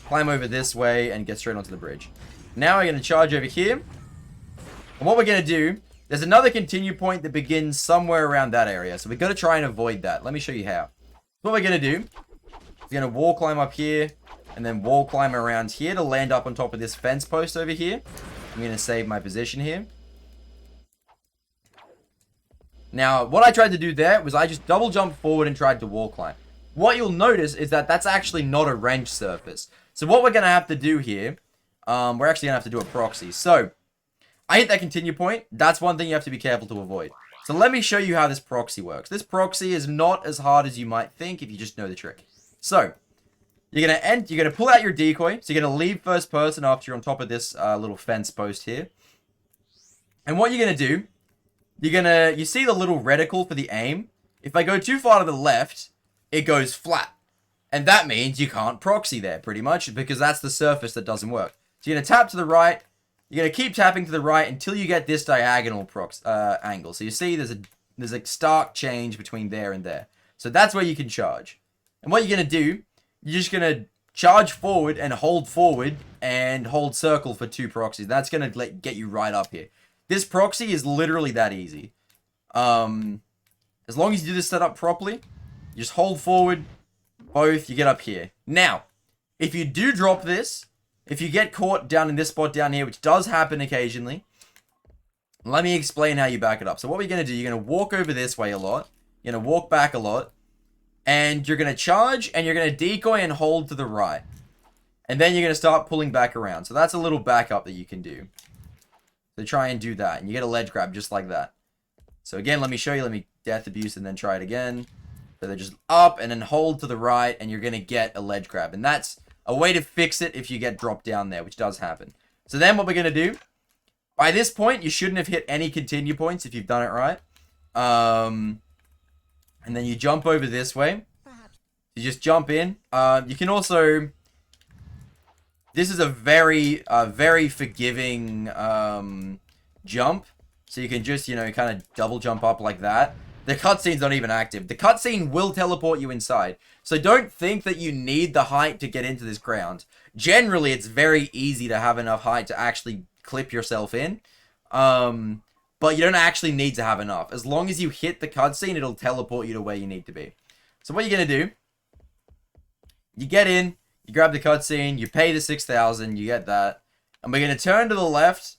climb over this way and get straight onto the bridge. Now we're going to charge over here, and what we're going to do, there's another continue point that begins somewhere around that area, so we've got to try and avoid that. Let me show you how. What we're going to do, we're going to wall climb up here, and then wall climb around here to land up on top of this fence post over here. I'm going to save my position here. Now, what I tried to do there was I just double jumped forward and tried to wall climb. What you'll notice is that that's actually not a wrench surface. So what we're going to have to do here, we're actually going to have to do a proxy. So, I hit that continue point. That's one thing you have to be careful to avoid. So let me show you how this proxy works. This proxy is not as hard as you might think if you just know the trick. So, you're gonna pull out your decoy. So you're gonna leave first person after you're on top of this little fence post here. And what you're gonna do, you see the little reticle for the aim? If I go too far to the left, it goes flat. And that means you can't proxy there, pretty much, because that's the surface that doesn't work. So you're gonna tap to the right. You're going to keep tapping to the right until you get this diagonal angle. So you see there's a stark change between there and there. So that's where you can charge. And what you're going to do, you're just going to charge forward and hold circle for 2 proxies. That's going to get you right up here. This proxy is literally that easy. As long as you do this setup properly, you just hold forward, both, you get up here. Now, if you do drop this, if you get caught down in this spot down here, which does happen occasionally, let me explain how you back it up. So what we're going to do, you're going to walk over this way a lot. You're going to walk back a lot. And you're going to charge, and you're going to decoy and hold to the right. And then you're going to start pulling back around. So that's a little backup that you can do. So try and do that. And you get a ledge grab just like that. So again, let me show you. Let me death abuse and then try it again. So they're just up and then hold to the right, and you're going to get a ledge grab. And that's a way to fix it if you get dropped down there, which does happen. So then what we're going to do, by this point, you shouldn't have hit any continue points if you've done it right. And then you jump over this way. You just jump in. You can also... This is a very forgiving jump. So you can just, kind of double jump up like that. The cutscene's not even active. The cutscene will teleport you inside. So don't think that you need the height to get into this ground. Generally, it's very easy to have enough height to actually clip yourself in. But you don't actually need to have enough. As long as you hit the cutscene, it'll teleport you to where you need to be. So what you're going to do, you get in, you grab the cutscene, you pay the 6,000, you get that. And we're going to turn to the left,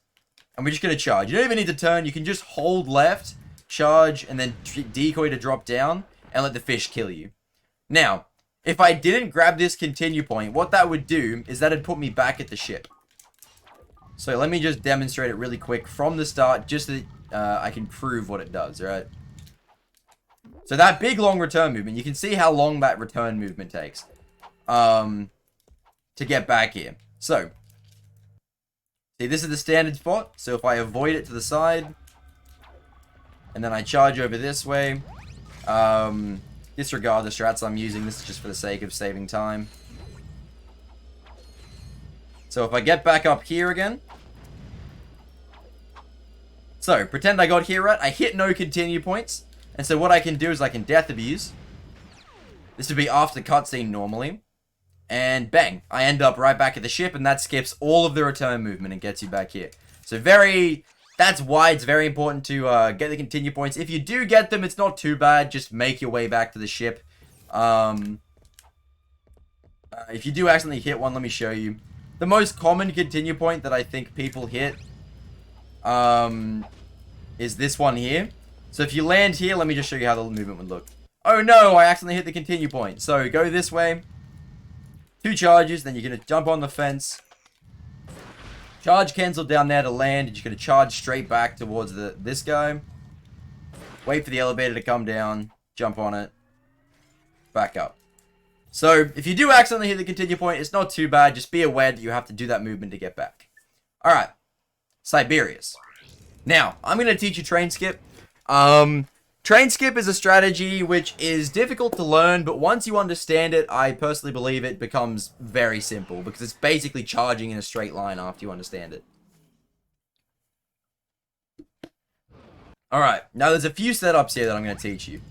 and we're just going to charge. You don't even need to turn, you can just hold left, charge, and then decoy to drop down, and let the fish kill you. Now, if I didn't grab this continue point, what that would do is that it'd put me back at the ship. So let me just demonstrate it really quick from the start, just so that I can prove what it does, right? So that big long return movement, you can see how long that return movement takes to get back here. So, see, this is the standard spot. So if I avoid it to the side, and then I charge over this way, disregard the strats I'm using. This is just for the sake of saving time. So if I get back up here again. So, pretend I got here right. I hit no continue points. And so what I can do is I can death abuse. This would be after the cutscene normally. And bang. I end up right back at the ship, and that skips all of the return movement and gets you back here. So that's why it's very important to get the continue points. If you do get them, it's not too bad. Just make your way back to the ship. If you do accidentally hit one, let me show you. The most common continue point that I think people hit is this one here. So if you land here, let me just show you how the movement would look. Oh no, I accidentally hit the continue point. So go this way. 2 charges, then you're going to jump on the fence. Charge cancel down there to land, and you're going to charge straight back towards this guy. Wait for the elevator to come down, jump on it, back up. So, if you do accidentally hit the continue point, it's not too bad. Just be aware that you have to do that movement to get back. Alright. Siberius. Now, I'm going to teach you train skip. Train skip is a strategy which is difficult to learn, but once you understand it, I personally believe it becomes very simple, because it's basically charging in a straight line after you understand it. Alright, now there's a few setups here that I'm going to teach you.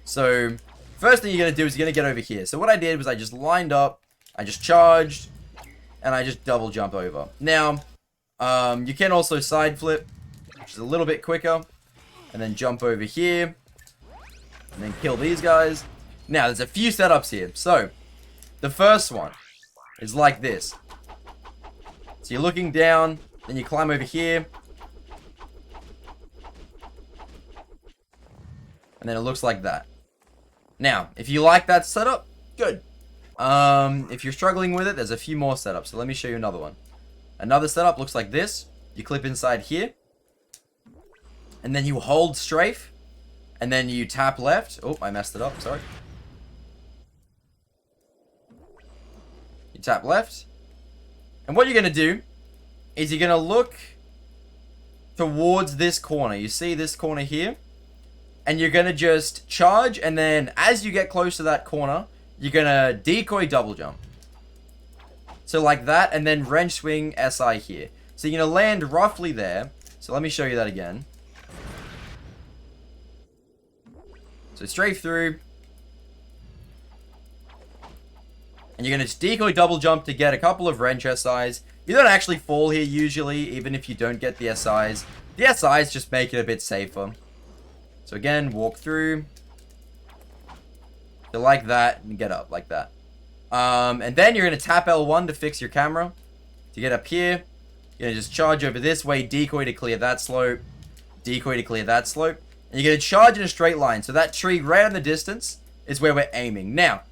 So, first thing you're going to do is you're going to get over here. So what I did was I just lined up, I just charged, and I just double jump over. Now, you can also side flip, which is a little bit quicker. And then jump over here. And then kill these guys. Now, there's a few setups here. So, the first one is like this. So you're looking down. Then you climb over here. And then it looks like that. Now, if you like that setup, good. If you're struggling with it, there's a few more setups. So let me show you another one. Another setup looks like this. You clip inside here. And then you hold strafe. And then you tap left. Oh, I messed it up. Sorry. You tap left. And what you're going to do is you're going to look towards this corner. You see this corner here? And you're going to just charge. And then as you get close to that corner, you're going to decoy double jump. So like that. And then wrench swing SI here. So you're going to land roughly there. So let me show you that again. So straight through. And you're going to just decoy double jump to get a couple of wrench SIs. You don't actually fall here usually, even if you don't get the SIs. The SIs just make it a bit safer. So again, walk through. So like that, and get up like that. And then you're going to tap L1 to fix your camera. To get up here, you're going to just charge over this way, decoy to clear that slope. Decoy to clear that slope. And you're going to charge in a straight line. So that tree right in the distance is where we're aiming. Now,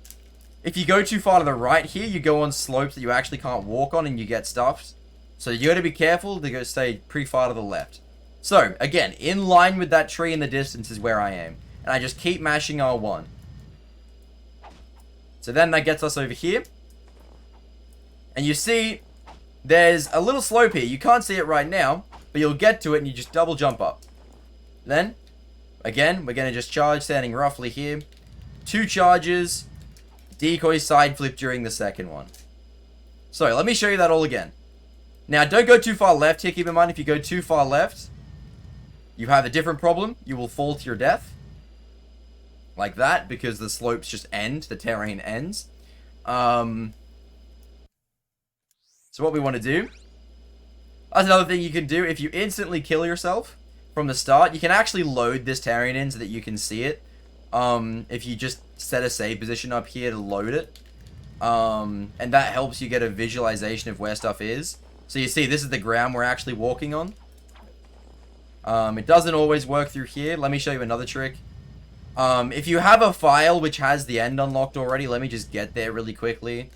if you go too far to the right here, you go on slopes that you actually can't walk on and you get stuffed. So you got to be careful to go stay pretty far to the left. So, again, in line with that tree in the distance is where I aim. And I just keep mashing R1. So then that gets us over here. And you see, there's a little slope here. You can't see it right now, but you'll get to it and you just double jump up. Then, again, we're going to just charge standing roughly here. 2 charges. Decoy side flip during the second one. So, let me show you that all again. Now, don't go too far left here. Keep in mind, if you go too far left, you have a different problem. You will fall to your death. Like that, because the slopes just end. The terrain ends. So, what we want to do... That's another thing you can do. If you instantly kill yourself from the start, you can actually load this terrain in so that you can see it. If you just set a save position up here to load it. And that helps you get a visualization of where stuff is. So you see, this is the ground we're actually walking on. It doesn't always work through here. Let me show you another trick. If you have a file which has the end unlocked already, let me just get there really quickly.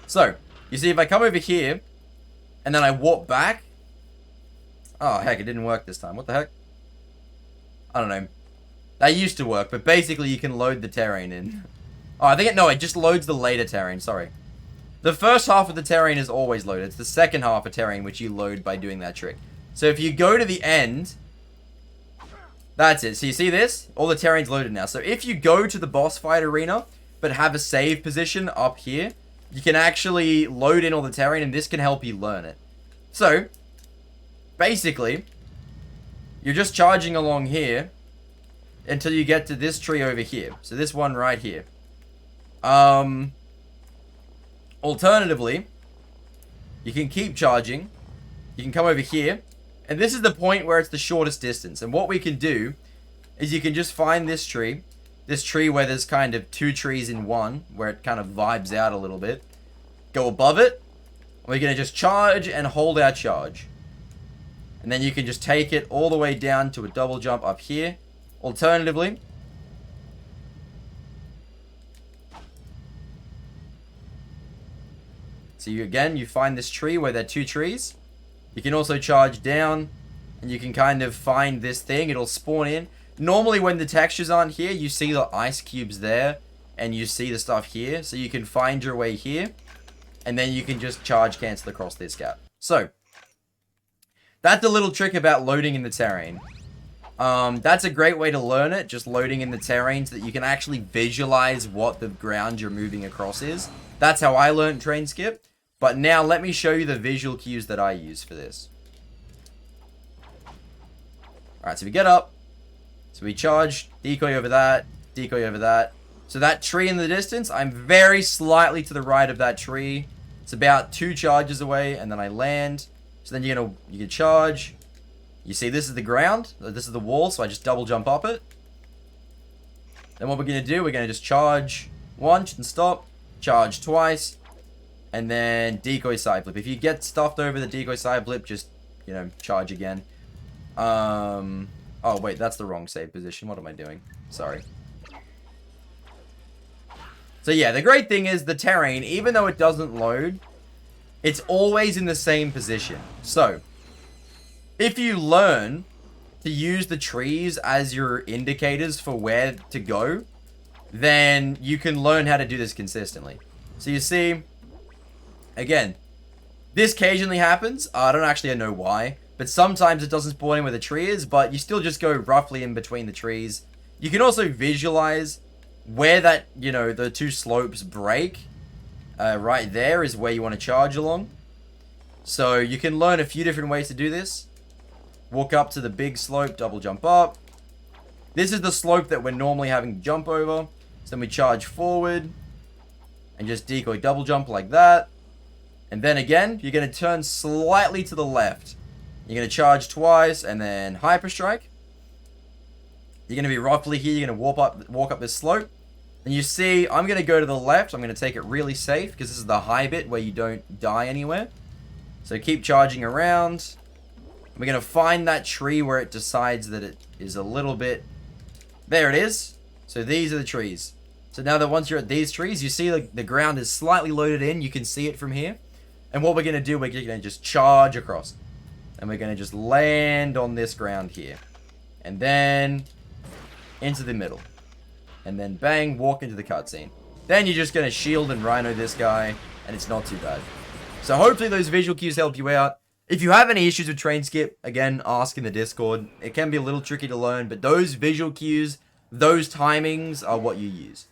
So, you see, if I come over here, and then I walk back... Oh, heck, it didn't work this time. What the heck? I don't know. That used to work, but basically you can load the terrain in. Oh, I think it... No, it just loads the later terrain, sorry. The first half of the terrain is always loaded. It's the second half of terrain which you load by doing that trick. So if you go to the end... That's it. So you see this? All the terrain's loaded now. So if you go to the boss fight arena, but have a save position up here... You can actually load in all the terrain, and this can help you learn it. So, basically, you're just charging along here until you get to this tree over here. So this one right here. Alternatively, you can keep charging. You can come over here. And this is the point where it's the shortest distance. And what we can do is you can just find this tree. This tree where there's kind of 2 trees in one, where it kind of vibes out a little bit. Go above it. We're going to just charge and hold our charge. And then you can just take it all the way down to a double jump up here. Alternatively, so you find this tree where there are 2 trees. You can also charge down, and you can kind of find this thing. It'll spawn in. Normally when the textures aren't here, you see the ice cubes there, and you see the stuff here. So you can find your way here, and then you can just charge cancel across this gap. So, that's a little trick about loading in the terrain. That's a great way to learn it, just loading in the terrain so that you can actually visualize what the ground you're moving across is. That's how I learned train skip. But now let me show you the visual cues that I use for this. Alright, so we get up. So we charge, decoy over that, decoy over that. So that tree in the distance, I'm very slightly to the right of that tree. It's about 2 charges away, and then I land. So then you can charge. You see this is the ground, this is the wall, so I just double jump up it. Then what we're going to do, we're going to just charge once and stop, charge twice, and then decoy side flip. If you get stuffed over the decoy side flip, just, charge again. Oh, wait, that's the wrong save position. What am I doing? Sorry. So yeah, the great thing is the terrain, even though it doesn't load, it's always in the same position. So, if you learn to use the trees as your indicators for where to go, then you can learn how to do this consistently. So you see, again, this occasionally happens. I don't actually know why, but sometimes it doesn't spawn in where the tree is, but you still just go roughly in between the trees. You can also visualize where that, you know, the two slopes break. Right there is where you want to charge along. So you can learn a few different ways to do this. Walk up to the big slope, double jump up. This is the slope that we're normally having to jump over. So then we charge forward and just decoy double jump like that. And then again, you're going to turn slightly to the left. You're going to charge twice and then hyper strike. You're going to be roughly here. You're going to walk up this slope. And you see, I'm going to go to the left. I'm going to take it really safe because this is the high bit where you don't die anywhere. So keep charging around. We're going to find that tree where it decides that it is a little bit... There it is. So these are the trees. So now that once you're at these trees, you see the ground is slightly loaded in. You can see it from here. And what we're going to do, we're going to just charge across. And we're going to just land on this ground here. And then into the middle. And then bang, walk into the cutscene. Then you're just going to shield and rhino this guy. And it's not too bad. So hopefully those visual cues help you out. If you have any issues with train skip, again, ask in the Discord. It can be a little tricky to learn, but those visual cues, those timings are what you use.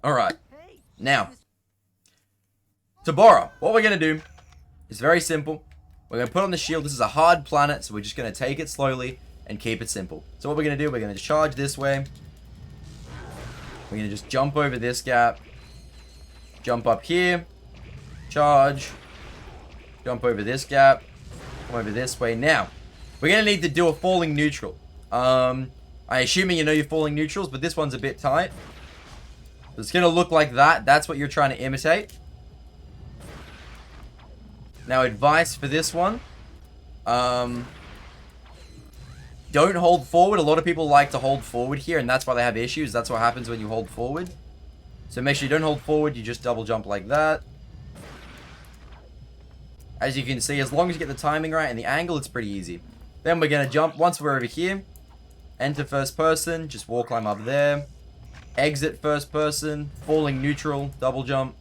Alright. Now, Tabora. What we're going to do is very simple. We're going to put on the shield. This is a hard planet, so we're just going to take it slowly and keep it simple. So what we're going to do, we're going to charge this way. We're going to just jump over this gap. Jump up here. Charge. Jump over this gap. Come over this way. Now, we're going to need to do a falling neutral. I'm assuming you know your falling neutrals, but this one's a bit tight. It's going to look like that. That's what you're trying to imitate. Now, advice for this one. Don't hold forward. A lot of people like to hold forward here, and that's why they have issues. That's what happens when you hold forward. So make sure you don't hold forward. You just double jump like that. As you can see, as long as you get the timing right and the angle, it's pretty easy. Then we're going to jump. Once we're over here, enter first person. Just wall climb up there. Exit first person. Falling neutral. Double jump.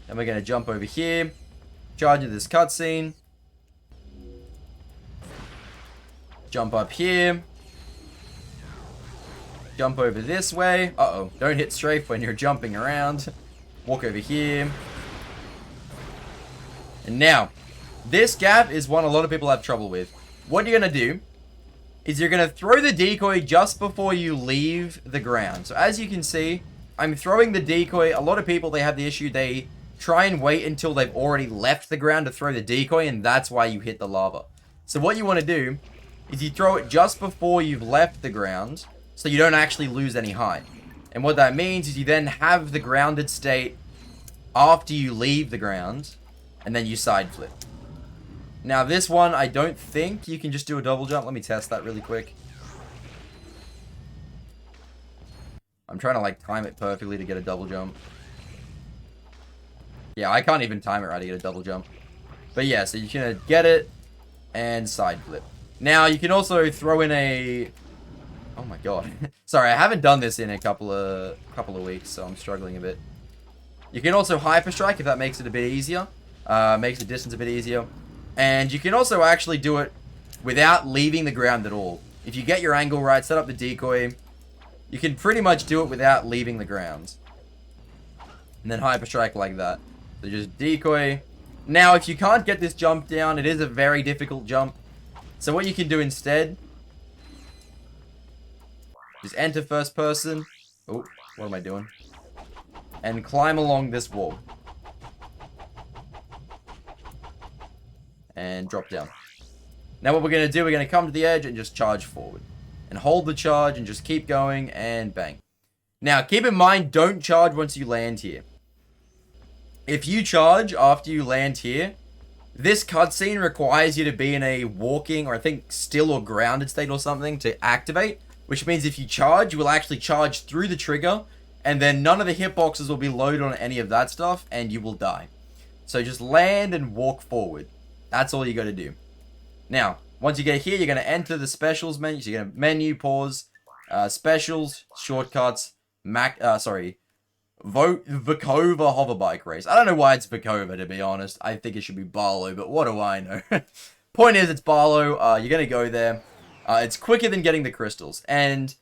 Then we're going to jump over here. Charge into this cutscene. Jump up here. Jump over this way. Uh-oh. Don't hit strafe when you're jumping around. Walk over here. And now, this gap is one a lot of people have trouble with. What you're going to do is you're going to throw the decoy just before you leave the ground. So as you can see, I'm throwing the decoy. A lot of people, they have the issue. They try and wait until they've already left the ground to throw the decoy, and that's why you hit the lava. So what you want to do is you throw it just before you've left the ground, so you don't actually lose any height. And what that means is you then have the grounded state after you leave the ground, and then you side flip. Now this one, I don't think you can just do a double jump. Let me test that really quick. I'm trying to like time it perfectly to get a double jump. Yeah, I can't even time it right to get a double jump. But yeah, so you can get it and side flip. Now, you can also throw in a... Oh my god. Sorry, I haven't done this in a couple of weeks, so I'm struggling a bit. You can also hyper strike if that makes it a bit easier. Makes the distance a bit easier. And you can also actually do it without leaving the ground at all. If you get your angle right, set up the decoy, you can pretty much do it without leaving the ground. And then hyper strike like that. So just decoy. Now, if you can't get this jump down, it is a very difficult jump. So what you can do instead, just enter first person. Oh, what am I doing? And climb along this wall. And drop down. Now what we're going to do, we're going to come to the edge and just charge forward. And hold the charge and just keep going and bang. Now keep in mind, don't charge once you land here. If you charge after you land here, This cutscene requires you to be in a walking, or I think still or grounded state or something to activate, which means if you charge, you will actually charge through the trigger, and then none of the hitboxes will be loaded on any of that stuff, and you will die. So just land and walk forward. That's all you got to do. Now, once you get here, you're going to enter the specials menu. So you're going to menu, pause, specials, shortcuts, Vokova hoverbike race. I don't know why it's Vokova, to be honest. I think it should be Barlow, but what do I know? Point is, it's Barlow. You're going to go there. It's quicker than getting the crystals. And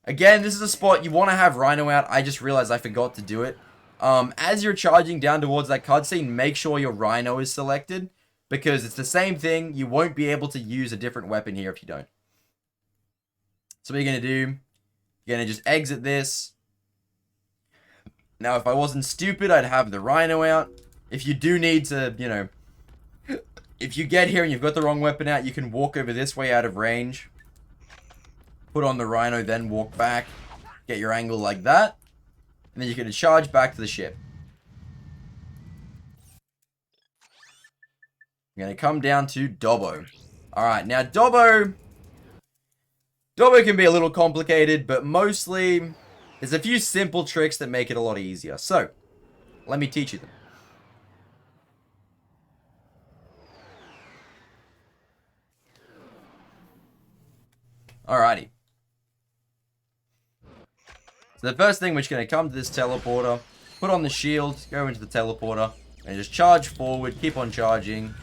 again, this is a spot you want to have Rhino out. I just realized I forgot to do it. As you're charging down towards that cutscene, make sure your Rhino is selected, because it's the same thing. You won't be able to use a different weapon here if you don't. So what you're going to do, you're going to just exit this. Now, if I wasn't stupid, I'd have the Rhino out. If you do need to, you know, if you get here and you've got the wrong weapon out, you can walk over this way out of range. Put on the Rhino, then walk back. Get your angle like that. And then you're going to charge back to the ship. You're going to come down to Dobbo. Alright, now Dobbo can be a little complicated, but mostly there's a few simple tricks that make it a lot easier. So, let me teach you them. Alrighty. So the first thing, we're just going to come to this teleporter, put on the shield, go into the teleporter, and just charge forward, keep on charging.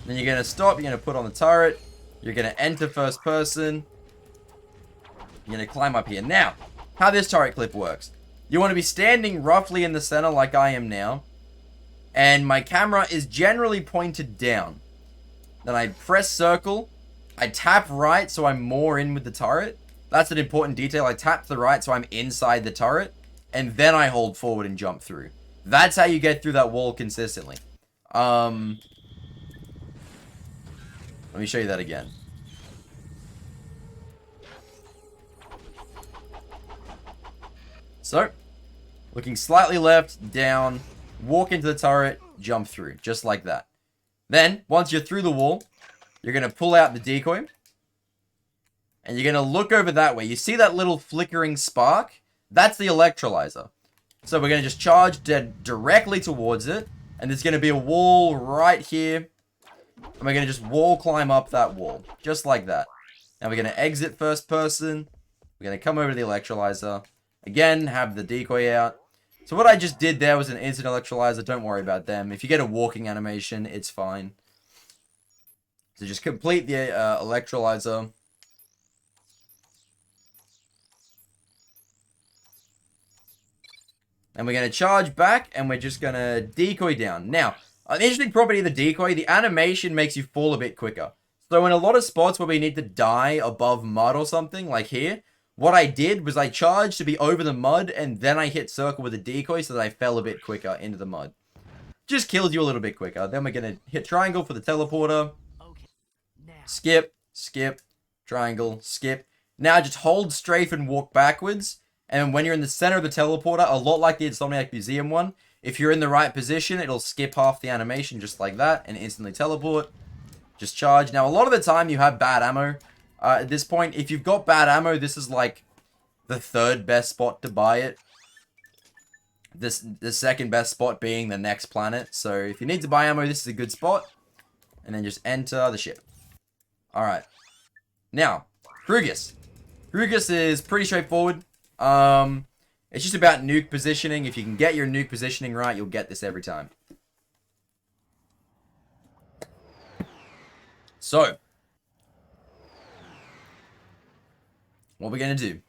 Then you're going to stop, you're going to put on the turret, you're going to enter first person, you're going to climb up here. Now, how this turret clip works. You want to be standing roughly in the center like I am now, and my camera is generally pointed down. Then I press circle, I tap right so I'm more in with the turret. That's an important detail. I tap to the right so I'm inside the turret, and then I hold forward and jump through. That's how you get through that wall consistently. Let me show you that again. So, looking slightly left, down, walk into the turret, jump through, just like that. Then, once you're through the wall, you're going to pull out the decoy, and you're going to look over that way. You see that little flickering spark? That's the electrolyzer. So we're going to just charge directly towards it, and there's going to be a wall right here. And we're going to just wall climb up that wall. Just like that. Now we're going to exit first person. We're going to come over to the electrolyzer. Again, have the decoy out. So what I just did there was an instant electrolyzer. Don't worry about them. If you get a walking animation, it's fine. So just complete the electrolyzer. And we're going to charge back, and we're just going to decoy down. Now, an interesting property of the decoy, the animation makes you fall a bit quicker. So in a lot of spots where we need to die above mud or something, like here, what I did was I charged to be over the mud, and then I hit circle with a decoy so that I fell a bit quicker into the mud. Just kills you a little bit quicker. Then we're going to hit triangle for the teleporter. Skip, skip, triangle, skip. Now just hold strafe and walk backwards. And when you're in the center of the teleporter, a lot like the Insomniac Museum one, if you're in the right position, it'll skip half the animation just like that and instantly teleport. Just charge. Now, a lot of the time you have bad ammo. At this point, if you've got bad ammo, this is like the third best spot to buy it. The second best spot being the next planet. So if you need to buy ammo, this is a good spot. And then just enter the ship. Alright. Now, Hrugis. Hrugis is pretty straightforward. It's just about nuke positioning. If you can get your nuke positioning right, you'll get this every time. So, what we're going to do.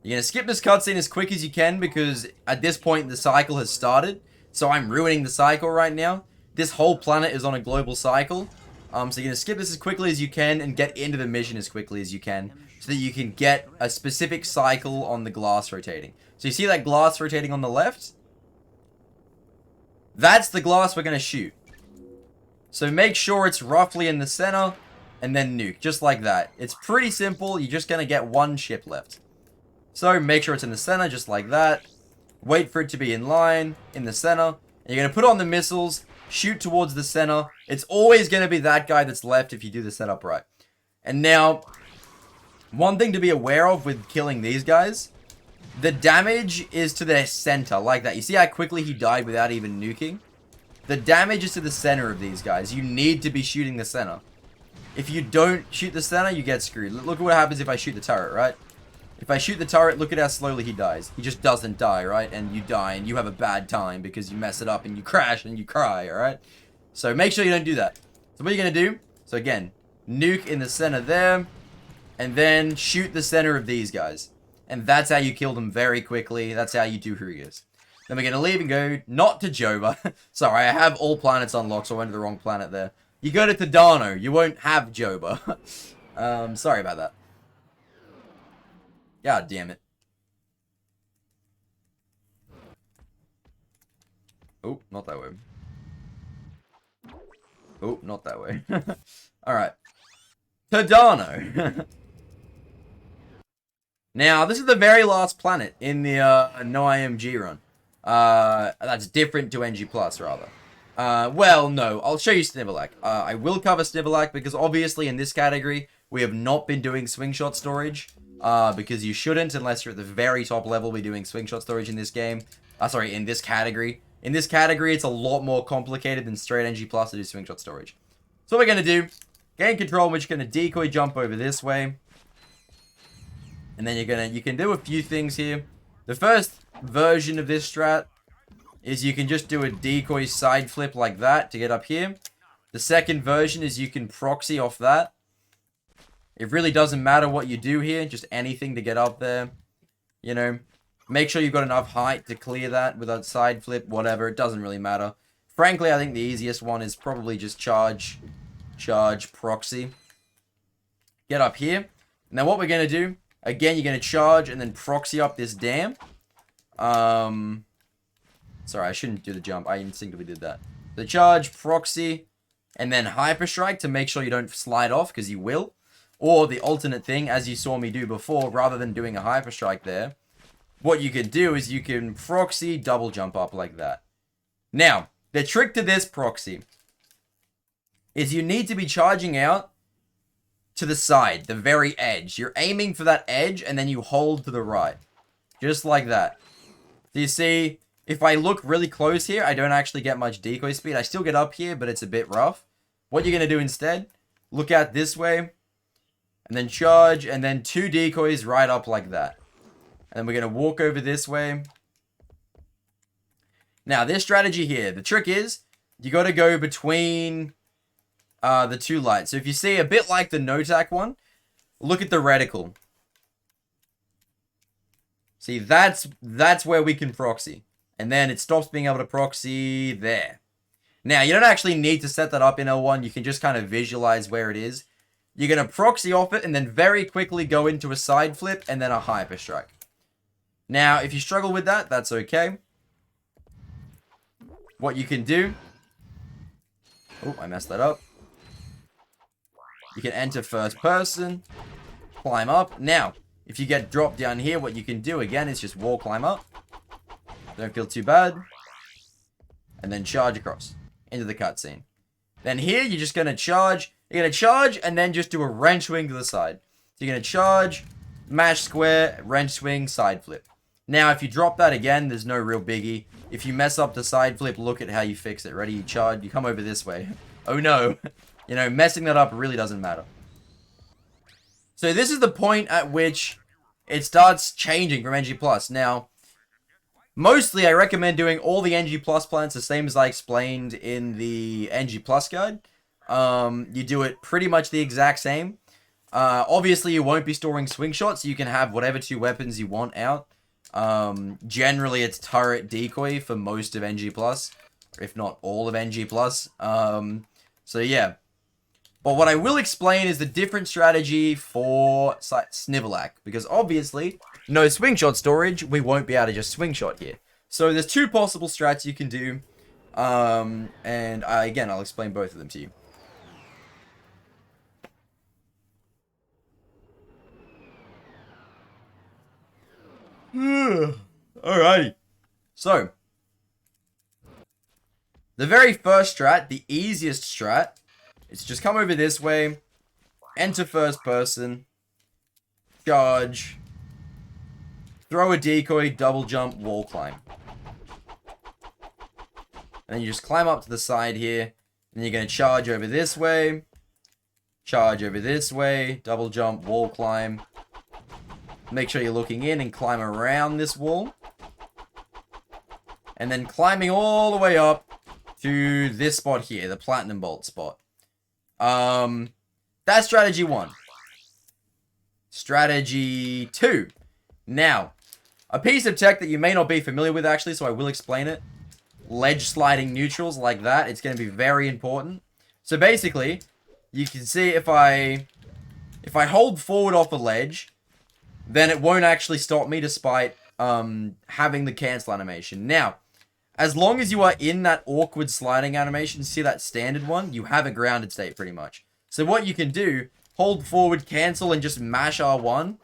You're going to skip this cutscene as quick as you can because at this point the cycle has started. So I'm ruining the cycle right now. This whole planet is on a global cycle. So you're going to skip this as quickly as you can and get into the mission as quickly as you can so that you can get a specific cycle on the glass rotating. So you see that glass rotating on the left? That's the glass we're going to shoot. So make sure it's roughly in the center and then nuke, just like that. It's pretty simple. You're just going to get one ship left. So make sure it's in the center, just like that. Wait for it to be in line, in the center. And you're going to put on the missiles, shoot towards the center. It's always going to be that guy that's left if you do the setup right. And now, one thing to be aware of with killing these guys, the damage is to their center, like that. You see how quickly he died without even nuking? The damage is to the center of these guys. You need to be shooting the center. If you don't shoot the center, you get screwed. Look at what happens if I shoot the turret, right? If I shoot the turret, look at how slowly he dies. He just doesn't die, right? And you die, and you have a bad time because you mess it up, and you crash, and you cry, alright? So make sure you don't do that. So what you're going to do, so again, nuke in the center there, and then shoot the center of these guys. And that's how you kill them very quickly. That's how you do Hrugis. Then we're going to leave and go, not to Joba. Sorry, I have all planets unlocked, so I went to the wrong planet there. You go to Todano, you won't have Joba. Sorry about that. God damn it. Oh, not that way. Oh, not that way. Alright. Todano. Now, this is the very last planet in the No IMG run. That's different to NG+, rather. Well, no. I'll show you Snivelak. I will cover Snivelak because obviously in this category, we have not been doing swing shot storage. Because you shouldn't unless you're at the very top level. We're doing swing shot storage in this game. Sorry, in this category. In this category, it's a lot more complicated than straight NG Plus to do swing shot storage. So what we're going to do, gain control, we're just going to decoy jump over this way. And then you can do a few things here. The first version of this strat is you can just do a decoy side flip like that to get up here. The second version is you can proxy off that. It really doesn't matter what you do here, just anything to get up there. You know, make sure you've got enough height to clear that with a side flip, whatever, it doesn't really matter. Frankly, I think the easiest one is probably just charge, proxy. Get up here. Now what we're going to do, again, you're going to charge and then proxy up this dam. Sorry, I shouldn't do the jump, I instinctively did that. The charge, proxy, and then hyper strike to make sure you don't slide off, because you will. Or the alternate thing, as you saw me do before, rather than doing a hyper strike there, what you can do is you can proxy double jump up like that. Now, the trick to this proxy is you need to be charging out to the side, the very edge. You're aiming for that edge and then you hold to the right. Just like that. So you see, if I look really close here, I don't actually get much decoy speed. I still get up here, but it's a bit rough. What you're going to do instead, look out this way. And then charge, and then 2 decoys right up like that. And then we're going to walk over this way. Now, this strategy here, the trick is, you got to go between the 2 lights. So if you see a bit like the Notak one, look at the reticle. See, that's where we can proxy. And then it stops being able to proxy there. Now, you don't actually need to set that up in L1. You can just kind of visualize where it is. You're going to proxy off it and then very quickly go into a side flip and then a hyper strike. Now, if you struggle with that, that's okay. What you can do... Oh, I messed that up. You can enter first person, climb up. Now, if you get dropped down here, what you can do, again, is just wall climb up. Don't feel too bad. And then charge across into the cutscene. Then here, you're just going to charge... You're going to charge and then just do a wrench swing to the side. So you're going to charge, mash square, wrench swing, side flip. Now, if you drop that again, there's no real biggie. If you mess up the side flip, look at how you fix it. Ready? You charge, you come over this way. Oh no. You know, messing that up really doesn't matter. So this is the point at which it starts changing from NG+. Now, mostly I recommend doing all the NG+ plans the same as I explained in the NG+ guide. You do it pretty much the exact same. Obviously, you won't be storing swing shots. So you can have whatever 2 weapons you want out. Generally, it's turret decoy for most of NG+, if not all of NG+. So yeah. But what I will explain is the different strategy for Snivelak, because obviously, no swing shot storage, we won't be able to just swing shot here. So there's 2 possible strats you can do, and again, I'll explain both of them to you. Alrighty. So, the very first strat, the easiest strat, is just come over this way, enter first person, charge, throw a decoy, double jump, wall climb. And then you just climb up to the side here, and you're going to charge over this way, double jump, wall climb. Make sure you're looking in and climb around this wall. And then climbing all the way up to this spot here, the platinum bolt spot. That's strategy 1. Strategy 2. Now, a piece of tech that you may not be familiar with actually, so I will explain it. Ledge sliding neutrals like that, it's going to be very important. So basically, you can see if I hold forward off a ledge, then it won't actually stop me despite having the cancel animation. Now, as long as you are in that awkward sliding animation, see that standard one, you have a grounded state pretty much. So what you can do, hold forward, cancel, and just mash R1,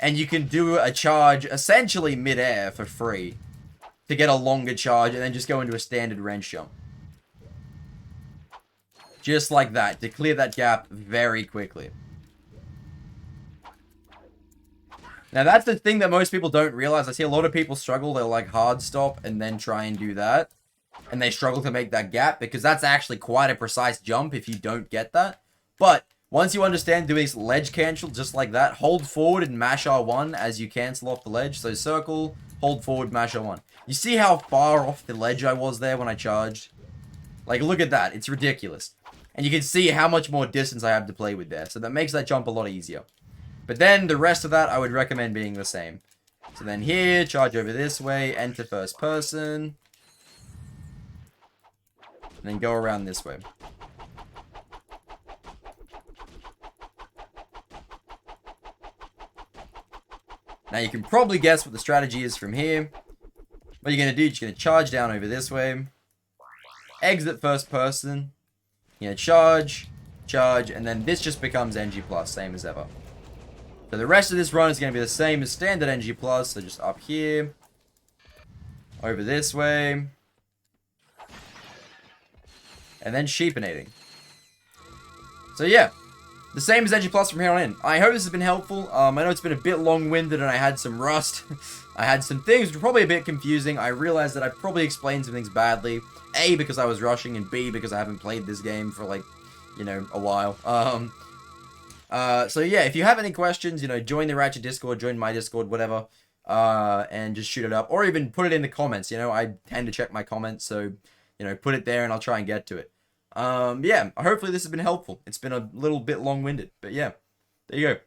and you can do a charge essentially mid-air for free to get a longer charge, and then just go into a standard wrench jump. Just like that, to clear that gap very quickly. Now, that's the thing that most people don't realize. I see a lot of people struggle. They'll, like, hard stop and then try and do that. And they struggle to make that gap, because that's actually quite a precise jump if you don't get that. But once you understand doing this ledge cancel just like that, hold forward and mash R1 as you cancel off the ledge. So circle, hold forward, mash R1. You see how far off the ledge I was there when I charged? Like, look at that. It's ridiculous. And you can see how much more distance I have to play with there. So that makes that jump a lot easier. But then the rest of that I would recommend being the same. So then here, charge over this way, enter first person. And then go around this way. Now you can probably guess what the strategy is from here. What you're going to do, you're just going to charge down over this way. Exit first person. You're going to charge, and then this just becomes NG+, same as ever. So the rest of this run is going to be the same as standard NG+, so just up here. Over this way. And then sheepinating. So yeah. The same as NG+ from here on in. I hope this has been helpful. I know it's been a bit long-winded and I had some rust. I had some things which were probably a bit confusing. I realized that I probably explained some things badly. A, because I was rushing, and B, because I haven't played this game for, like, you know, a while. So yeah, if you have any questions, you know, join the Ratchet Discord, join my Discord, whatever. And just shoot it up. Or even put it in the comments, you know. I tend to check my comments, so, you know, put it there and I'll try and get to it. Yeah, hopefully this has been helpful. It's been a little bit long-winded, but yeah, there you go.